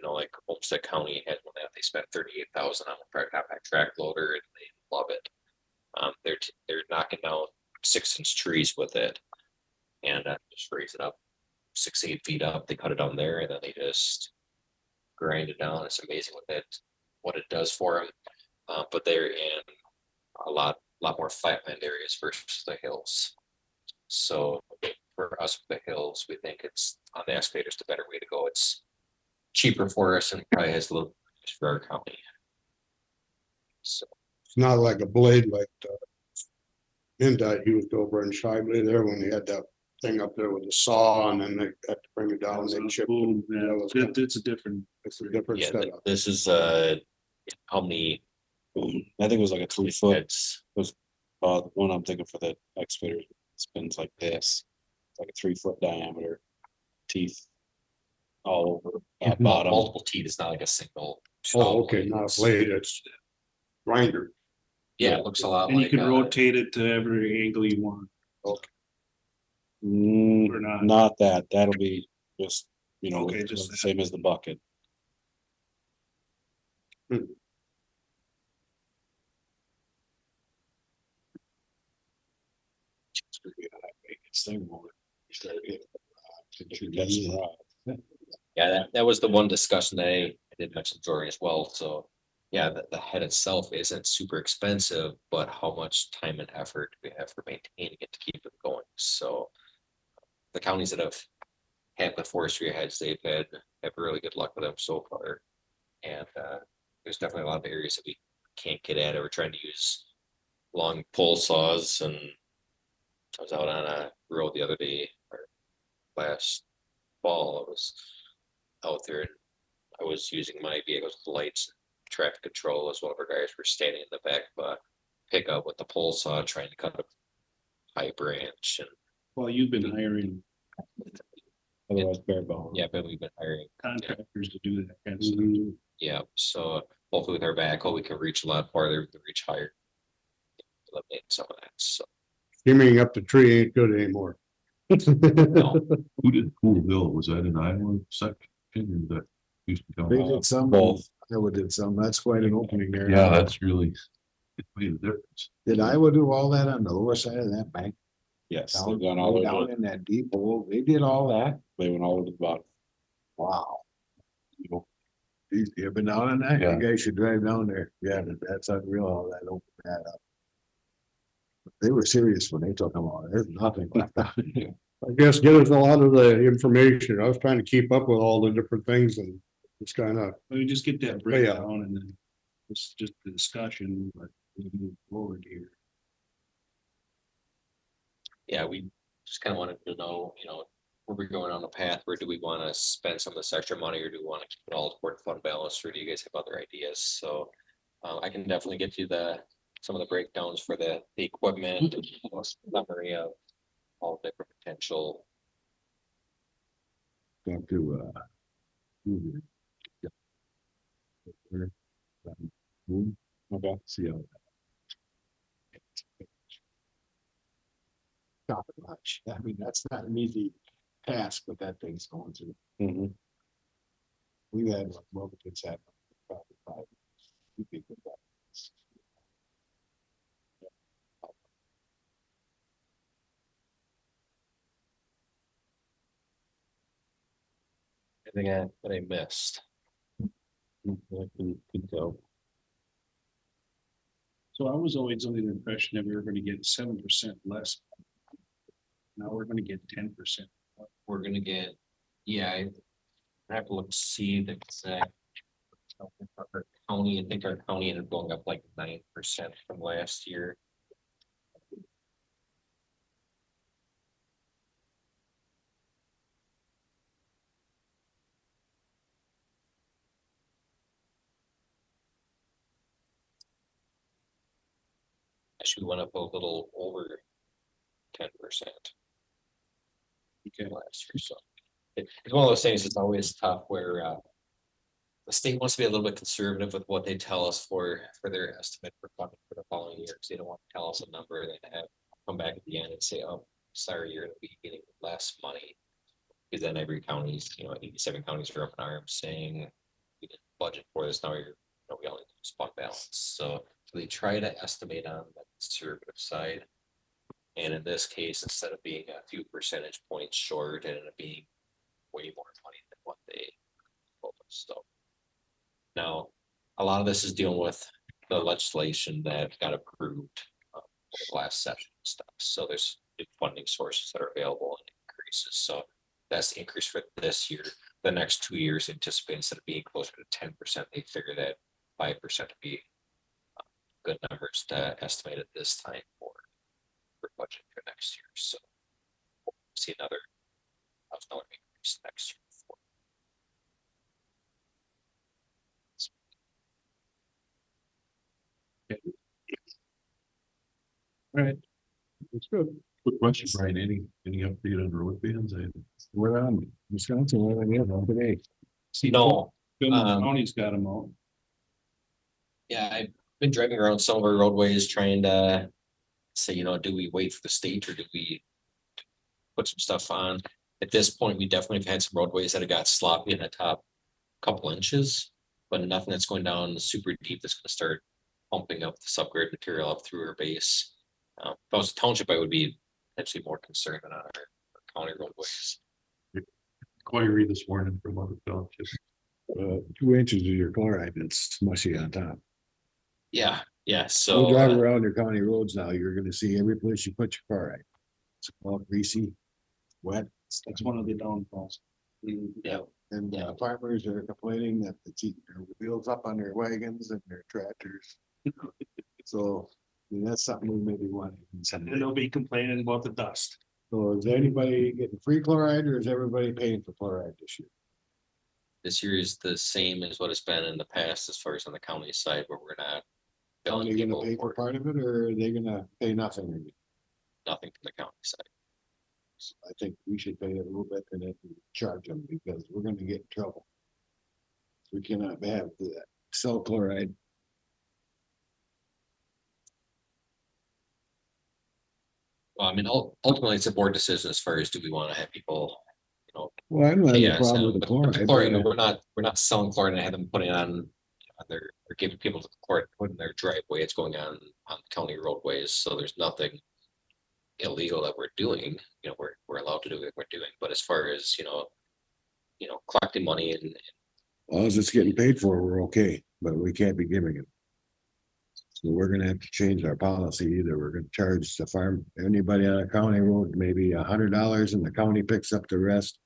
like Olmsted County had one that they spent 38,000 on a compact track loader and they love it. They're knocking down 6-inch trees with it. And just raise it up 6-8 feet up, they cut it down there and then they just grind it down. It's amazing what it does for them. But they're in a lot more flatland areas versus the hills. So for us with the hills, we think it's on the excavators the better way to go. It's cheaper for us and probably has a little for our county. So It's not like a blade like Indite used over in Shively there when they had that thing up there with the saw and then they had to bring it down and they chipped. Boom, That yeah, was it's a different. It's a different yeah, setup. this is how many I think it was like a 3 foot, heads? was the one I'm thinking for the excavator spins like this. It's like a 3 foot diameter, teeth all over bottom. Multiple teeth is not like a single. Oh, okay, not a blade, it's grinder. Yeah, it looks a lot And you like. can rotate it to every angle you want. Mm, Or not. not that, that'll be just, Okay, just the same as the bucket. It's gonna be a big thing, won't it? You start getting, that's the rod. Yeah, that was the one discussion that I did mention Jordan as well, so. Yeah, the head itself isn't super expensive, but how much time and effort do we have for maintaining it to keep it going, so. The counties that have had the forestry heads, they've have really good luck with them so far. And there's definitely a lot of areas that we can't get at, or we're trying to use long pole saws, and I was out on a road the other day, or last fall, I was out there and I was using my vehicle's lights, traffic control, as one of our guys were standing in the back of a pickup with the pole saw trying to cut a high branch. And Well, you've been hiring Otherwise bare bone. yeah, but we've been hiring, contractors to do that kind of stuff. yeah, so hopefully with our backhoe, we can reach a lot farther, we can reach higher. Eliminate some of that, so. Skimming up the tree ain't good anymore. No, Who did Pool Hill? Was that in Iowa section or that used to come? They did some, both. Iowa did some, that's quite an opening there. Yeah, that's really, it made a difference. Did Iowa do all that on the lower side of that bank? Yes, Down, they've gone all way over, down in that deep hole, they did all that? they went all over the bottom. Wow. You've been down in that? Yeah. You guys should drive down there. Yeah, that's unreal how that opened that up. They were serious when they took them on. There's nothing left out. I guess get us a lot of the information. I was trying to keep up with all the different things and it's kind of, Let me just get that Yeah. breakdown and then it's just the discussion, but we move forward here. yeah, we just kind of wanted to know, were we going on a path where do we want to spend some of this extra money, or do we want to keep it all toward fund balance, or do you guys have other ideas? So I can definitely get you some of the breakdowns for the equipment, summary of all the different potential. Talk to, Okay. see how. Not much. I mean, that's not an easy task, but that thing's going through. Mhm. We had like Wilkins had. Probably 5 years. Be good at it. Anything that I missed? That could go. So I was always under the impression that we were gonna get 7% less. Now we're gonna get 10%. We're gonna get, yeah, I have to look, to see the exact. Our county, I think our county ended up going up like 9% from last year. Actually went up a little over 10%. Okay. Last year, so it's one of those things, it's always tough where the state wants to be a little bit conservative with what they tell us for their estimate for funding for the following year, because they don't want to tell us a number and then have come back at the end and say, oh, sorry, you're gonna be getting less money. Because then every county's, 87 counties are up in arms saying, we didn't budget for this, now we only lose fund balance, so they try to estimate on the conservative side. And in this case, instead of being a few percentage points short, it ended up being way more money than what they told us, so. Now, a lot of this is dealing with the legislation that got approved last session and stuff. So there's new funding sources that are available and increases. So that's the increase for this year. The next 2 years anticipate instead of being closer to 10%, they figure that 5% would be good numbers to estimate at this time for budget for next year. So we'll see another $1,000 increase next year. It's good. Quick question, Brian, any update on road bans? We're on Wisconsin, we're on the other today. No, County's got them out. yeah, I've been driving around some of our roadways trying to say, do we wait for the state or do we put some stuff on? At this point, we definitely have had some roadways that have got sloppy in the top couple inches, but nothing that's going down super deep that's gonna start pumping up the subgrade material up through our base. If I was a township, I would be potentially more concerned than on our county roadways. Inquiry this morning from other townships. 2 inches of your chloride, it's mushy on top. Yeah, You so drive around your county roads now, you're gonna see every place you put your chloride. It's all greasy, wet. That's one of the downfalls. yeah, And farmers are complaining that it's eating their wheels up on their wagons and their tractors. So, I mean, that's something we maybe want to And consider. they'll be complaining about the dust. So is anybody getting free chloride or is everybody paying for chloride this year? this year is the same as what it's been in the past as far as on the county side where we're not Are billing they gonna people pay for for part of it or are they gonna pay nothing? nothing from the county side. I think we should pay a little bit and then charge them because we're gonna get in trouble. We cannot have that sell chloride. Well, I mean, ultimately, it's a board decision as far as do we want to have people, Well, I don't have pay a us. problem with the But the chloride. chlorine, but, we're not selling chlorine and have them putting on their, or giving people the chlorine, put in their driveway. It's going on county roadways. So there's nothing illegal that we're doing. We're allowed to do what we're doing. But as far as, collecting money and As long as it's getting paid for, we're okay, but we can't be giving it. So we're gonna have to change our policy. Either we're gonna charge the farm, anybody on a county road, maybe $100 and the county picks up the rest.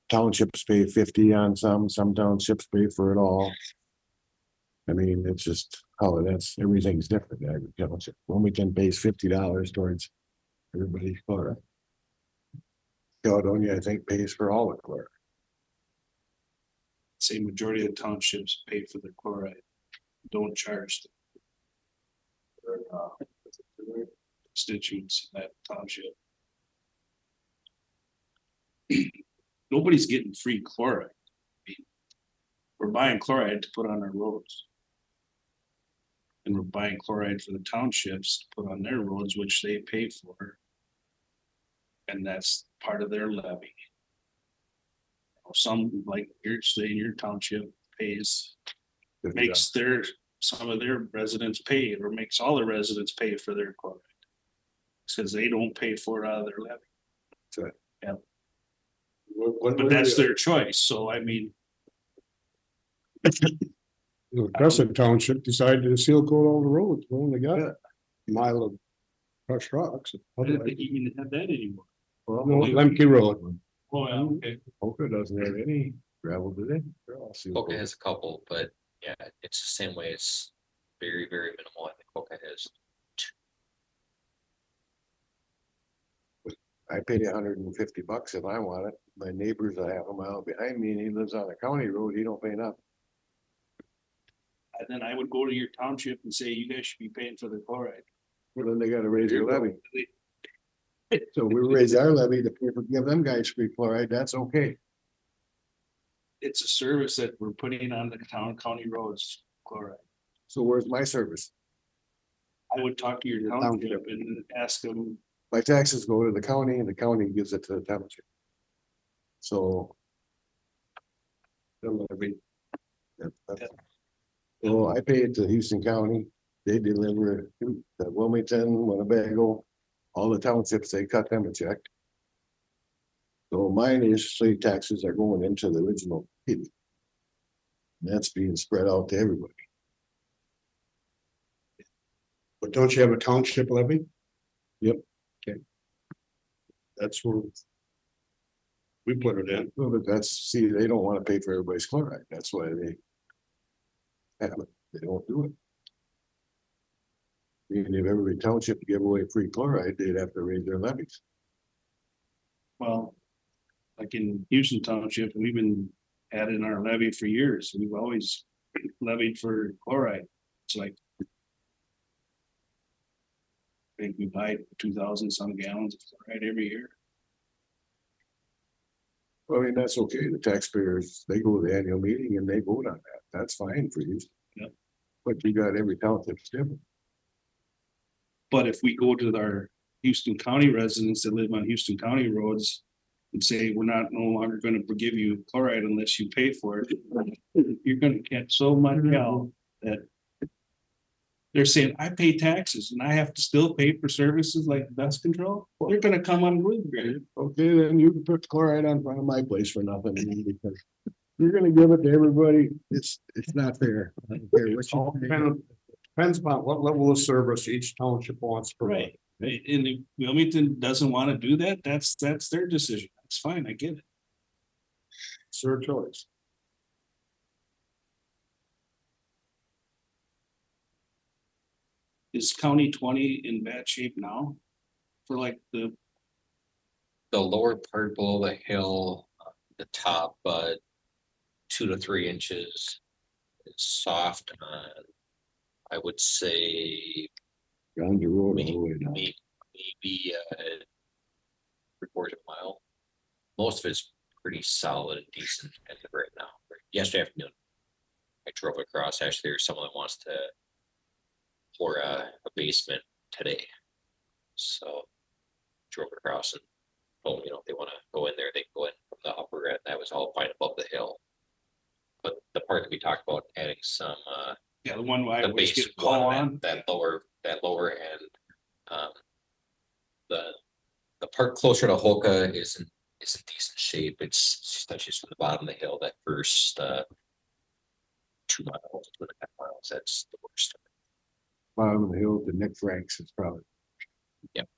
Townships pay 50 on some townships pay for it all. I mean, it's just, everything's different. Every township, Wilmington pays $50 towards everybody's chloride. Caledonia, I think, pays for all the chloride. Say majority of townships pay for their chloride, don't charge them. Their constituents in that township. Nobody's getting free chloride. We're buying chloride to put on our roads. And we're buying chloride for the townships to put on their roads, which they pay for. And that's part of their levy. Some, like you're saying, your township pays, makes some of their residents pay, or makes all the residents pay for their chloride. Because they don't pay for it out of their levy. That's right. Yeah. What But that's their choice, so I mean, Crescent Township decided to seal coat all the roads, we only got a mile of crushed rocks. I didn't think you even have that anymore. No, Lemke Road. Oh, yeah, okay. Poca doesn't have any gravel, do they? They're all sealed. Coca has a couple, but yeah, it's the same way. It's very, very minimal. I think Coca has. I paid $150 if I want it. My neighbor's a half a mile behind me and he lives on a county road. He don't pay nothing. And then I would go to your township and say, you guys should be paying for the chloride. Well, then they gotta raise their levy. So we raise our levy to give them guys free chloride. That's okay. it's a service that we're putting on the county roads, chloride. So where's my service? I would talk to your Your township township. and ask them, My taxes go to the county and the county gives it to the township. So. So I pay it to Houston County, they deliver it to Wilmington, Winnebago, all the townships, they cut them a check. So mine is, say, taxes are going into the original kitty. That's being spread out to everybody. But don't you have a township levy? Yep. Okay. That's where. We put it in. Well, but that's, see, they don't wanna pay for everybody's chloride, that's why they. Have it, they don't do it. Even if every township give away free chloride, they'd have to raise their levies. well, like in Houston Township, we've been adding our levy for years. We've always levied for chloride. It's like I think we buy 2,000 some gallons of chloride every year. Well, I mean, that's okay, the taxpayers, they go to the annual meeting and they vote on that, that's fine for you. Yep. But you got every township's different. But if we go to our Houston County residents that live on Houston County roads and say, we're not no longer gonna give you chloride unless you pay for it, you're gonna get so much hell that they're saying, I pay taxes and I have to still pay for services like dust control. They're gonna come unglued, Greg. Okay, then you can put chloride on front of my place for nothing, because you're gonna give it to everybody, it's not fair. I don't care what All you pay. depends upon what level of service each township wants. to provide. Right. And if Wilmington doesn't wanna do that, that's their decision. That's fine, I get it. It's their choice. Is County 20 in bad shape now? For like the, lower part below the hill, the top, 2 to 3 inches. Is soft on, I would say, Down the road all the way down. maybe 3/4 mile. Most of it's pretty solid and decent as of right now. Yesterday afternoon, I drove across, actually, there's someone that wants to pour a basement today. So drove across and told them, if they wanna go in there, they can go in from the upper end, that was all fine above the hill. But the part that we talked about adding some, yeah, the one I the always base get call one, on. that lower end. The part closer to Holka is in decent shape. It's just from the bottom of the hill, that first 2 miles, 2.5 miles, that's the worst. Bottom of the hill to Nick Frank's is probably. Yep.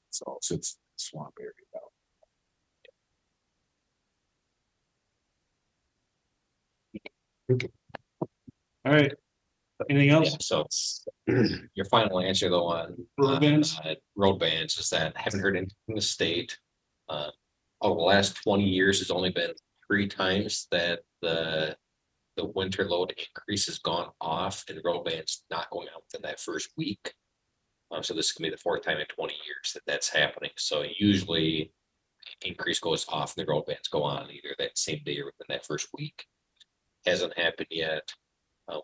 It's all sits swamp area now. All right. Anything Yeah, else? so it's your final answer though on Road bans? road bans is that I haven't heard anything from the state. Over the last 20 years, it's only been 3 times that the winter load increase has gone off and road bans not going out within that first week. So this is gonna be the 4th time in 20 years that that's happening. So usually increase goes off and the road bans go on either that same day or within that first week. Hasn't happened yet.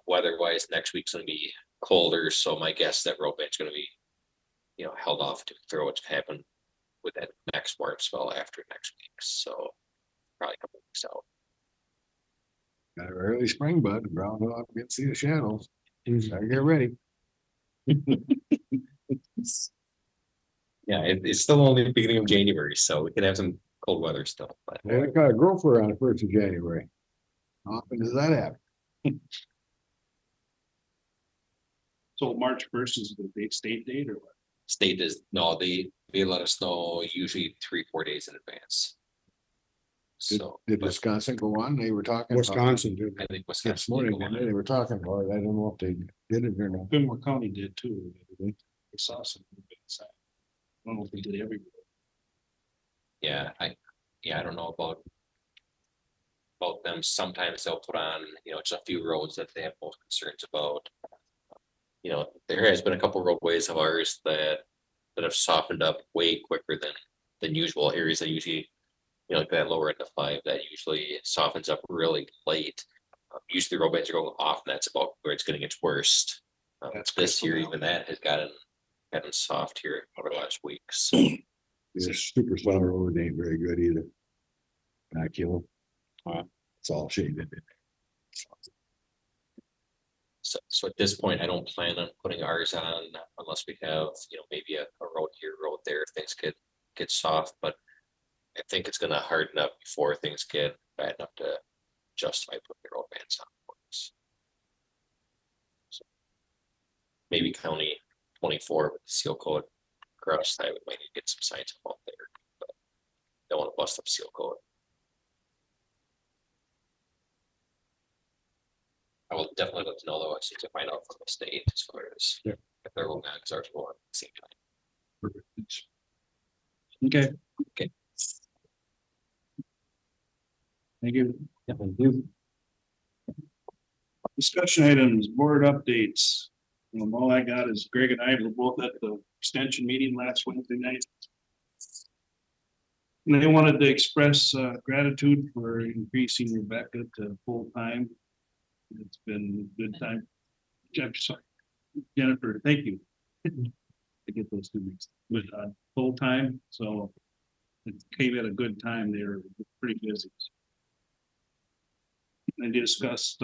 Weather-wise, next week's gonna be colder, so my guess that road band's gonna be, held off to throw what's happened with that next warm spell after next week, so probably a couple weeks out. Got an early spring bud, groundhog, can see the shadows. Gotta get ready. Yeah, it's still only the beginning of January, so we can have some cold weather still, but They got a gopher on the 1st of January. How often does that happen? So March 1st is the big state date or what? state is, no, they let us know usually 3-4 days in advance. So, Did but Wisconsin go on? They were talking. about it Wisconsin did. I think This Wisconsin. morning, did go didn't on. they were talking about it. I don't know if they did it or not. Fenimore County did too. I saw some. I don't know if they did everywhere. Yeah, I don't know about them. Sometimes they'll put on, just a few roads that they have most concerns about. There has been a couple roadways of ours that have softened up way quicker than usual areas that usually you know, like that lower end of 5, that usually softens up really late. Usually the road beds are going off, and that's about where it's getting its worst. That's This critical year, now. even that has gotten soft here over the last weeks. This super summer road ain't very good either. Bacula. It's all shaded. So at this point, I don't plan on putting ours on unless we have, you know, maybe a road here, road there, if things get soft, but I think it's gonna harden up before things get bad enough to justify putting the road bands on. So maybe county 24 with the seal coat across that, we might need to get some signs up out there, but don't want to bust up seal coat. I will definitely let you know though, as soon as I find out from the state as far as Yeah. if they're going on, because ours will at the same time. Okay. Okay. Thank you. Discussion items, board updates. All I got is Greg and I were both at the extension meeting last Wednesday night. And they wanted to express gratitude for increasing Rebecca to full-time. It's been a good time. Jennifer, thank you. I get those 2 weeks, but full-time, so it came at a good time. They were pretty busy. They discussed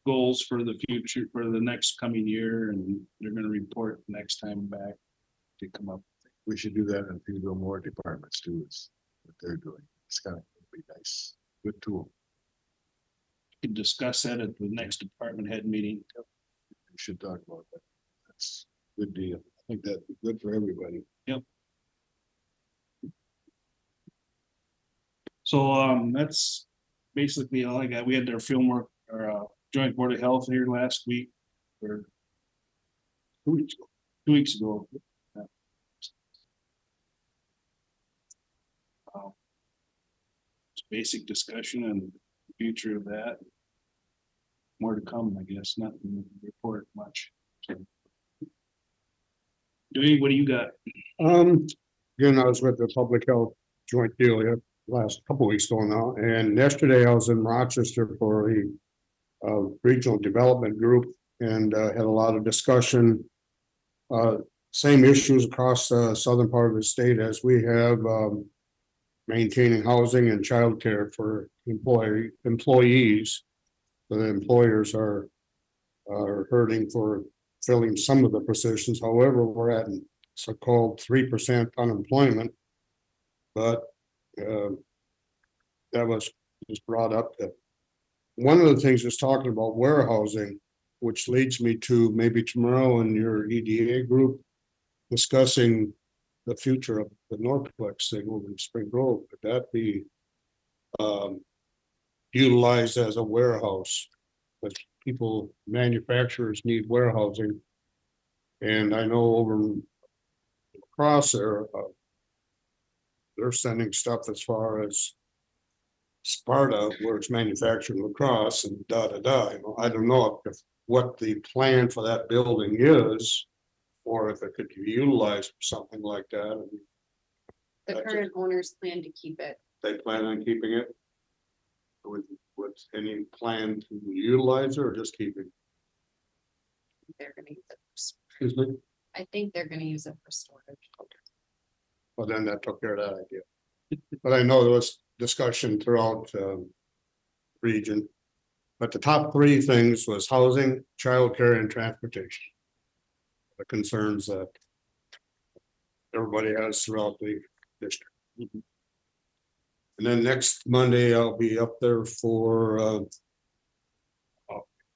goals for the future, for the next coming year, and they're gonna report next time back to come up. We should do that in a few more departments too, is what they're doing. It's kind of be nice, good tool. We can discuss that at the next department head meeting. We should talk about that. That's a good deal. I think that'd be good for everybody. So that's basically all I got. We had their film work, or joint board of health here last week. Or 2 weeks ago. 2 weeks ago. Yeah. Just basic discussion and the future of that. More to come, I guess, nothing to report much. So. Dewey, what do you got? Again, I was with the public health joint deal here last couple weeks ago now, and yesterday I was in Rochester for a regional development group and had a lot of discussion. Same issues across the southern part of the state as we have, maintaining housing and childcare for employees. The employers are hurting for filling some of the positions. However, we're at so-called 3% unemployment. But that was brought up that one of the things is talking about warehousing, which leads me to maybe tomorrow in your EDA group discussing the future of the Northplex thing over in Spring Grove. Could that be utilized as a warehouse? But people, manufacturers need warehousing. And I know over across there, they're sending stuff as far as Sparta, where it's manufactured in La Crosse and You know, I don't know if what the plan for that building is, or if it could be utilized for something like that. And The That's current owners plan to keep it. they plan on keeping it. With any plan to utilize it or just keep it? They're gonna use it. Excuse me? I think they're gonna use it for storage. Well, then that took care of that idea. But I know there was discussion throughout region. But the top 3 things was housing, childcare, and transportation. The concerns that everybody has throughout the district. And then next Monday, I'll be up there for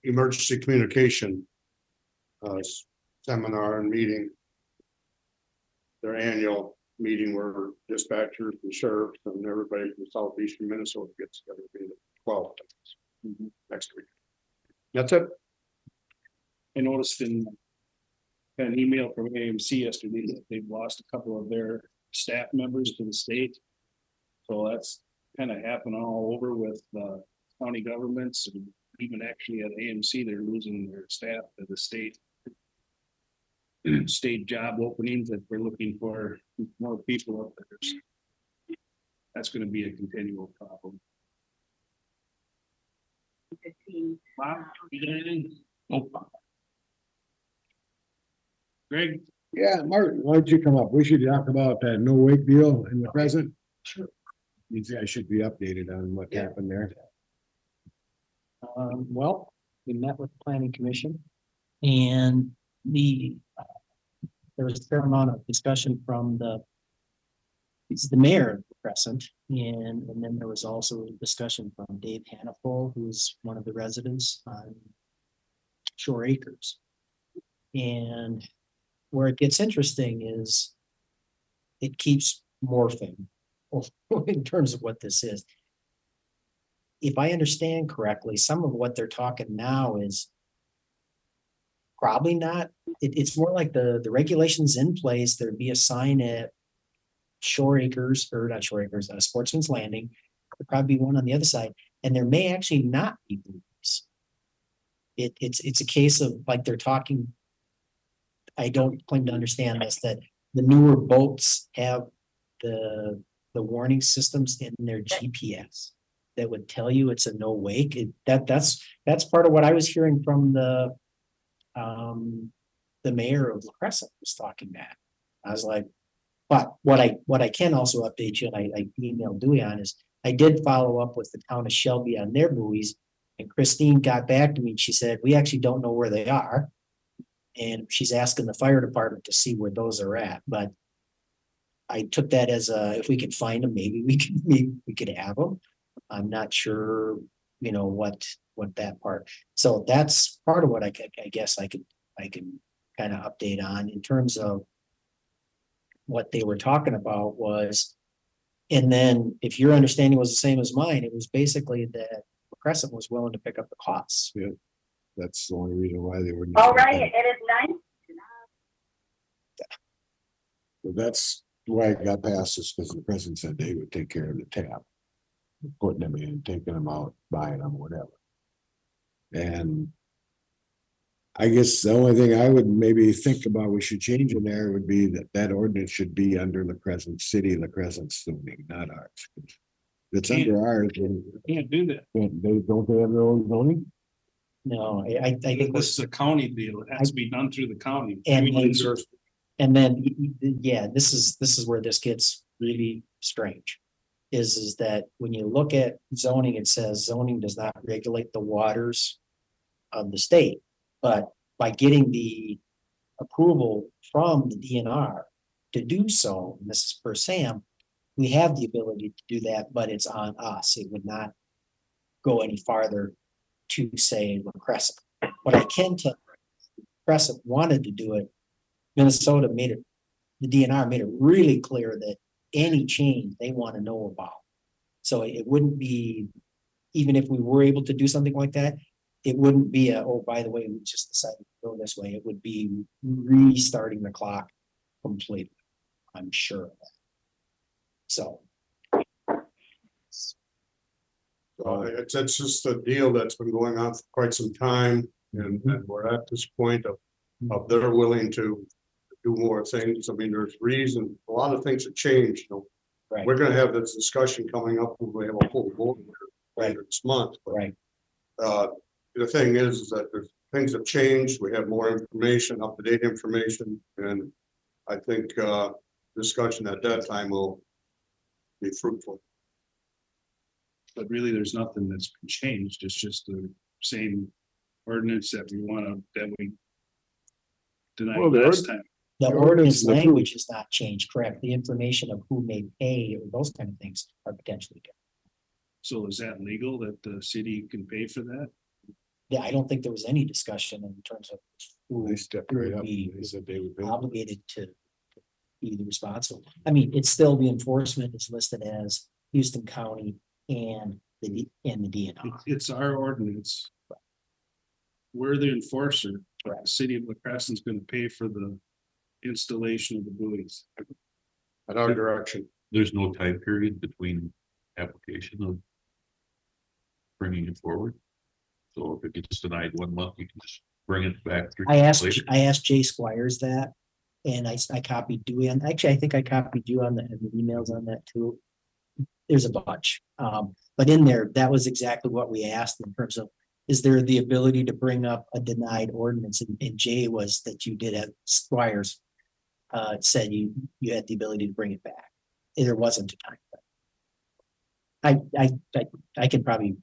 emergency communication seminar and meeting. Their annual meeting where dispatchers and sheriffs and everybody from southeastern Minnesota gets together, be the 12th next week. That's it. I noticed in an email from AMC yesterday that they've lost a couple of their staff members to the state. So that's kind of happened all over with county governments, and even actually at AMC, they're losing their staff to the state. State job openings that we're looking for more people up there. That's gonna be a continual problem. Wow, you got anything? Nope. Greg, Yeah, Martin, why don't you come up? We should talk about that no wake deal in the present. Sure. These guys should be updated on what Yeah. happened there. Well, we met with the planning commission and there was a fair amount of discussion from it's the mayor of Crescent, and then there was also discussion from Dave Hannaful, who's one of the residents on Shore Acres. And where it gets interesting is it keeps morphing in terms of what this is. If I understand correctly, some of what they're talking now is probably not, it's more like the regulations in place, there'd be a sign at Shore Acres, or not Shore Acres, Sportsman's Landing, there'd probably be one on the other side, and there may actually not be buoys. It's a case of like they're talking, I don't claim to understand this, that the newer boats have the warning systems in their GPS that would tell you it's a no wake. That's part of what I was hearing from the mayor of La Crescent was talking that. I was like, but what I can also update you, and I emailed Dewey on, is I did follow up with the town of Shelby on their buoys, and Christine got back to me and she said, we actually don't know where they are. And she's asking the fire department to see where those are at, but I took that as if we could find them, maybe we could have them. I'm not sure, what that part. So that's part of what I guess I can kind of update on in terms of what they were talking about was, and then if your understanding was the same as mine, it was basically that Crescent was willing to pick up the costs. Yeah. That's the only reason why they were. All right, it is 9. But that's why it got passed, is because the president said they would take care of the tap. Putting them in, taking them out, buying them, whatever. And I guess the only thing I would maybe think about we should change in there would be that ordinance should be under La Crescent City, La Crescent zoning, not ours. If it's under ours, then can't do that. they don't they have their own zoning? No, I think This is a county deal. It has to be done through the county. And- There's- and then, yeah, this is where this gets really strange. Is that when you look at zoning, it says zoning does not regulate the waters of the state. But by getting the approval from the DNR to do so, and this is per Sam, we have the ability to do that, but it's on us. It would not go any farther to say La Crescent. What I can tell, Crescent wanted to do it. Minnesota made it, the DNR made it really clear that any change they want to know about. So it wouldn't be, even if we were able to do something like that, it wouldn't be oh, by the way, we just decided to go this way. It would be restarting the clock completely. I'm sure of that. So. It's just a deal that's been going on for quite some time, and we're at this point of they're willing to do more things. I mean, there's reason, a lot of things have changed, Right. We're gonna have this discussion coming up when we have a full board later this month. But, Right. the thing is that there's things have changed. We have more information, up-to-date information, and I think discussion at that time will be fruitful. But really, there's nothing that's been changed. It's just the same ordinance that we denied Well, the last time. The The ordinance ordinance is approved. language has not changed, correct? The information of who may pay or those kind of things are potentially different. So is that legal that the city can pay for that? Yeah, I don't think there was any discussion in terms of who They stepped right up. They said they would. obligated to be the responsible. I mean, it's still the enforcement is listed as Houston County and the DNR. It's our ordinance. We're the enforcer. Correct. The city of La Crescent's gonna pay for the installation of the buoys. At our direction. There's no time period between application of bringing it forward. So if it gets denied 1 month, you can just bring it back. 3 I months asked later. Jay Squires that, and I copied Dewey on, actually, I think I copied you on the emails on that too. there's a bunch. But in there, that was exactly what we asked in terms of, is there the ability to bring up a denied ordinance? And Jay was that you did have Squires said you had the ability to bring it back. There wasn't a time. I can probably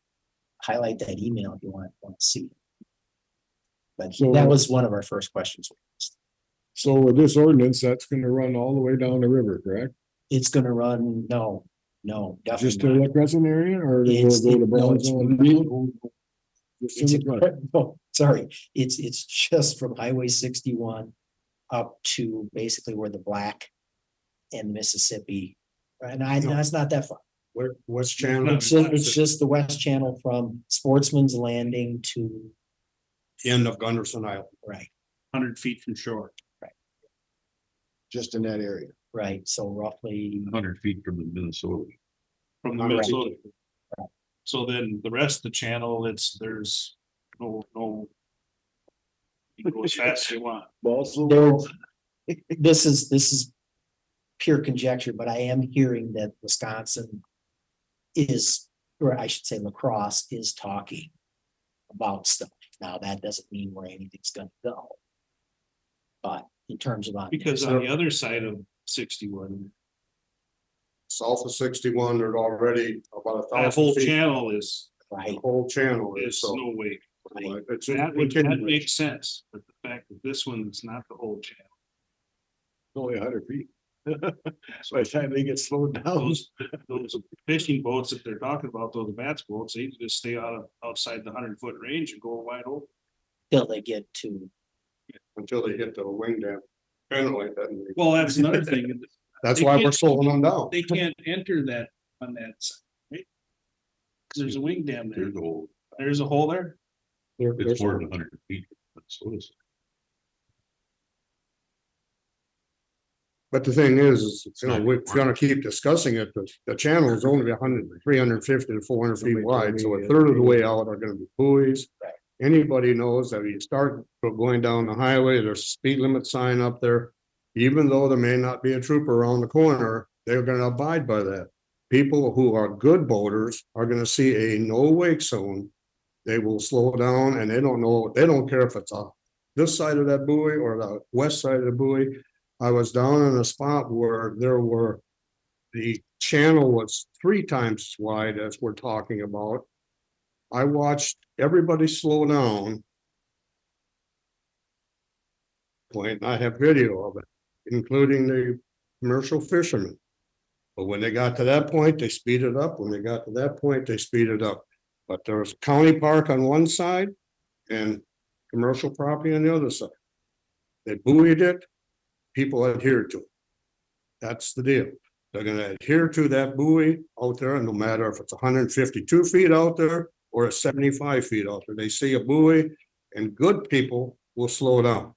highlight that email if you want to see. But So- that was one of our first questions. So with this ordinance, that's gonna run all the way down the river, correct? It's gonna run, no, Just to definitely the Crescent area or will It's- it go to no, it's Bronzeville? really- Just It's in the Crescent. no, sorry, it's just from Highway 61 up to basically where the Black and Mississippi. And it's not that far. West Channel, It's just the west channel from Sportsman's Landing to, end of Gunderson Island. right, 100 feet from shore. Just in that area. right, so roughly. 100 feet from the Minnesota. From the Right. Minnesota. So then the rest of the channel, there's no. You can go as fast as you want. There, this is pure conjecture, but I am hearing that Wisconsin is, or I should say Lacrosse is talking about stuff. Now, that doesn't mean where anything's gonna go. But in terms of. Because on the other side of 61, South of 61, there's already about that whole 1,000 feet. channel is Right, The whole channel is is so. no way. right. It's That makes sense, but the fact that this one's not the whole channel. Only 100 feet. By the time they get slowed down. Those fishing boats that they're talking about, those bats boats, they just stay outside the 100-foot range and go wide open. Till they get to, Until they hit the wing dam. Apparently, Well, that's another thing. that's they why we're can't- slowing them down. They can't enter that on that side, right? 'Cause there's a wing dam there. There's a whole, There's a hole there. it's more than 100 feet. So is. But the thing is, you know, we're gonna keep discussing it, the channel is only 100, 350 to 400 feet Somebody told wide, so me, a third of the way out are gonna be buoys. Right. Anybody knows that you start going down the highway, there's a speed limit sign up there. Even though there may not be a trooper around the corner, they're gonna abide by that. People who are good boaters are gonna see a no wake zone. They will slow down and they don't care if it's on this side of that buoy or the west side of the buoy. I was down in a spot where the channel was 3 times as wide as we're talking about. I watched everybody slow down. Point, I have video of it, including the commercial fishermen. But when they got to that point, they speeded up. When they got to that point, they speeded up. But there was a county park on one side and commercial property on the other side. They buoyed it. People adhere to it. That's the deal. They're gonna adhere to that buoy out there, and no matter if it's 152 feet out there or it's 75 feet out there, they see a buoy and good people will slow down.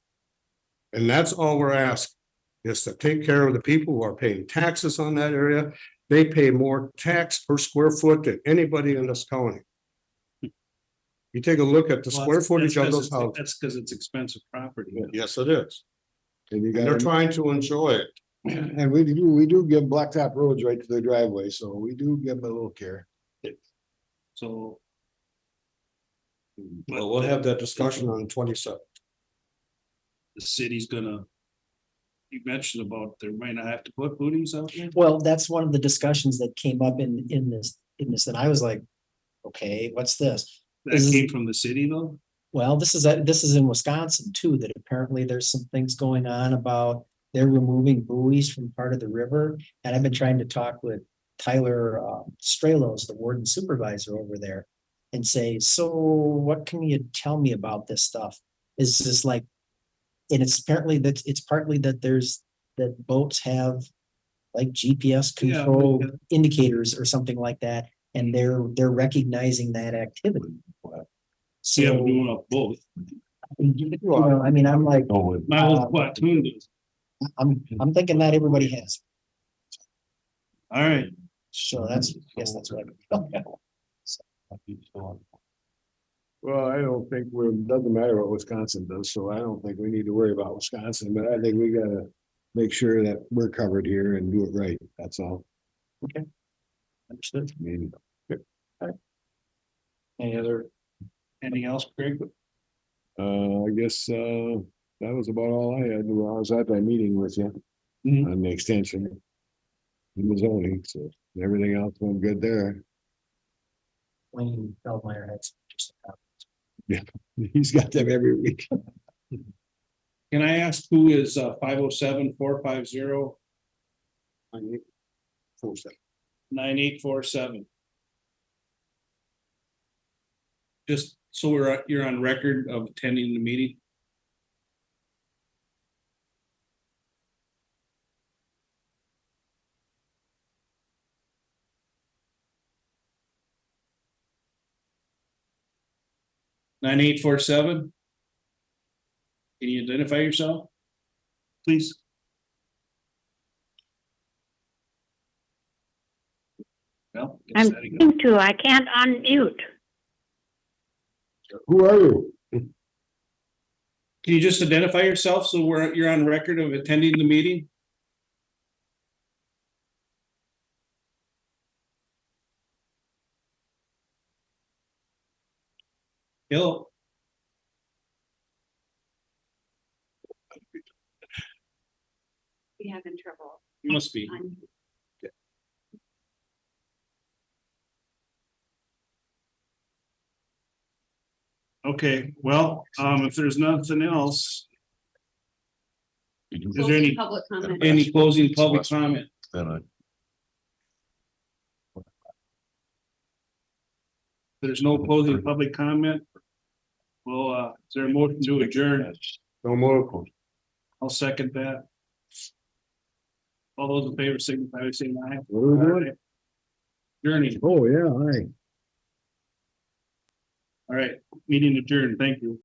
And that's all we're asking, is to take care of the people who are paying taxes on that area. They pay more tax per square foot than anybody in this county. You take a look at the square footage of those houses. That's because it's expensive property. Yes, it is. And you And they're got, trying to enjoy it. and we do give blacktop roads right to their driveway, so we do give them a little care. So. Well, we'll have that discussion on the 27th. The city's gonna. You mentioned about they might not have to put booties out there. well, that's one of the discussions that came up in this, and I was like, okay, what's this? That came from the city though. Well, this is in Wisconsin too, that apparently there's some things going on about they're removing buoys from part of the river. And I've been trying to talk with Tyler Stralos, the warden supervisor over there, and say, so what can you tell me about this stuff? Is this like, and it's apparently it's partly that that boats have like GPS Yeah, control yeah. indicators or something like that, and they're recognizing that activity. So, Yeah, we're doing up both. you know, I mean, I'm like, Oh, My whole platoon does. I'm thinking not everybody has. All right, So I guess that's what. Well, I don't think doesn't matter what Wisconsin does, so I don't think we need to worry about Wisconsin, but I think we gotta make sure that we're covered here and do it right, that's all. Understood. I mean, Any other? Anything else, Craig? I guess, that was about all I had while I was at that meeting with you. Mhm. On the extension. In the zoning, so everything else went good there. Wayne Feldmeyer had some just. He's got them every week. Can I ask who is 507-450-9847? Just so you're on record of attending the meeting. Nine eight four seven. Can you identify yourself? Please. Well, I'm that again. trying to, I can't unmute. Who are you? Can you just identify yourself so you're on record of attending the meeting? Hello, We having trouble. you must be. Okay, well, if there's nothing else, is there any, Public comment. any closing public comment? There's no closing public comment. Well, is there a motion to adjourn? No more. I'll second that. All those in favor signify by saying aye. What are we doing? Journey, Oh, yeah, hi. all right, meeting adjourned, thank you.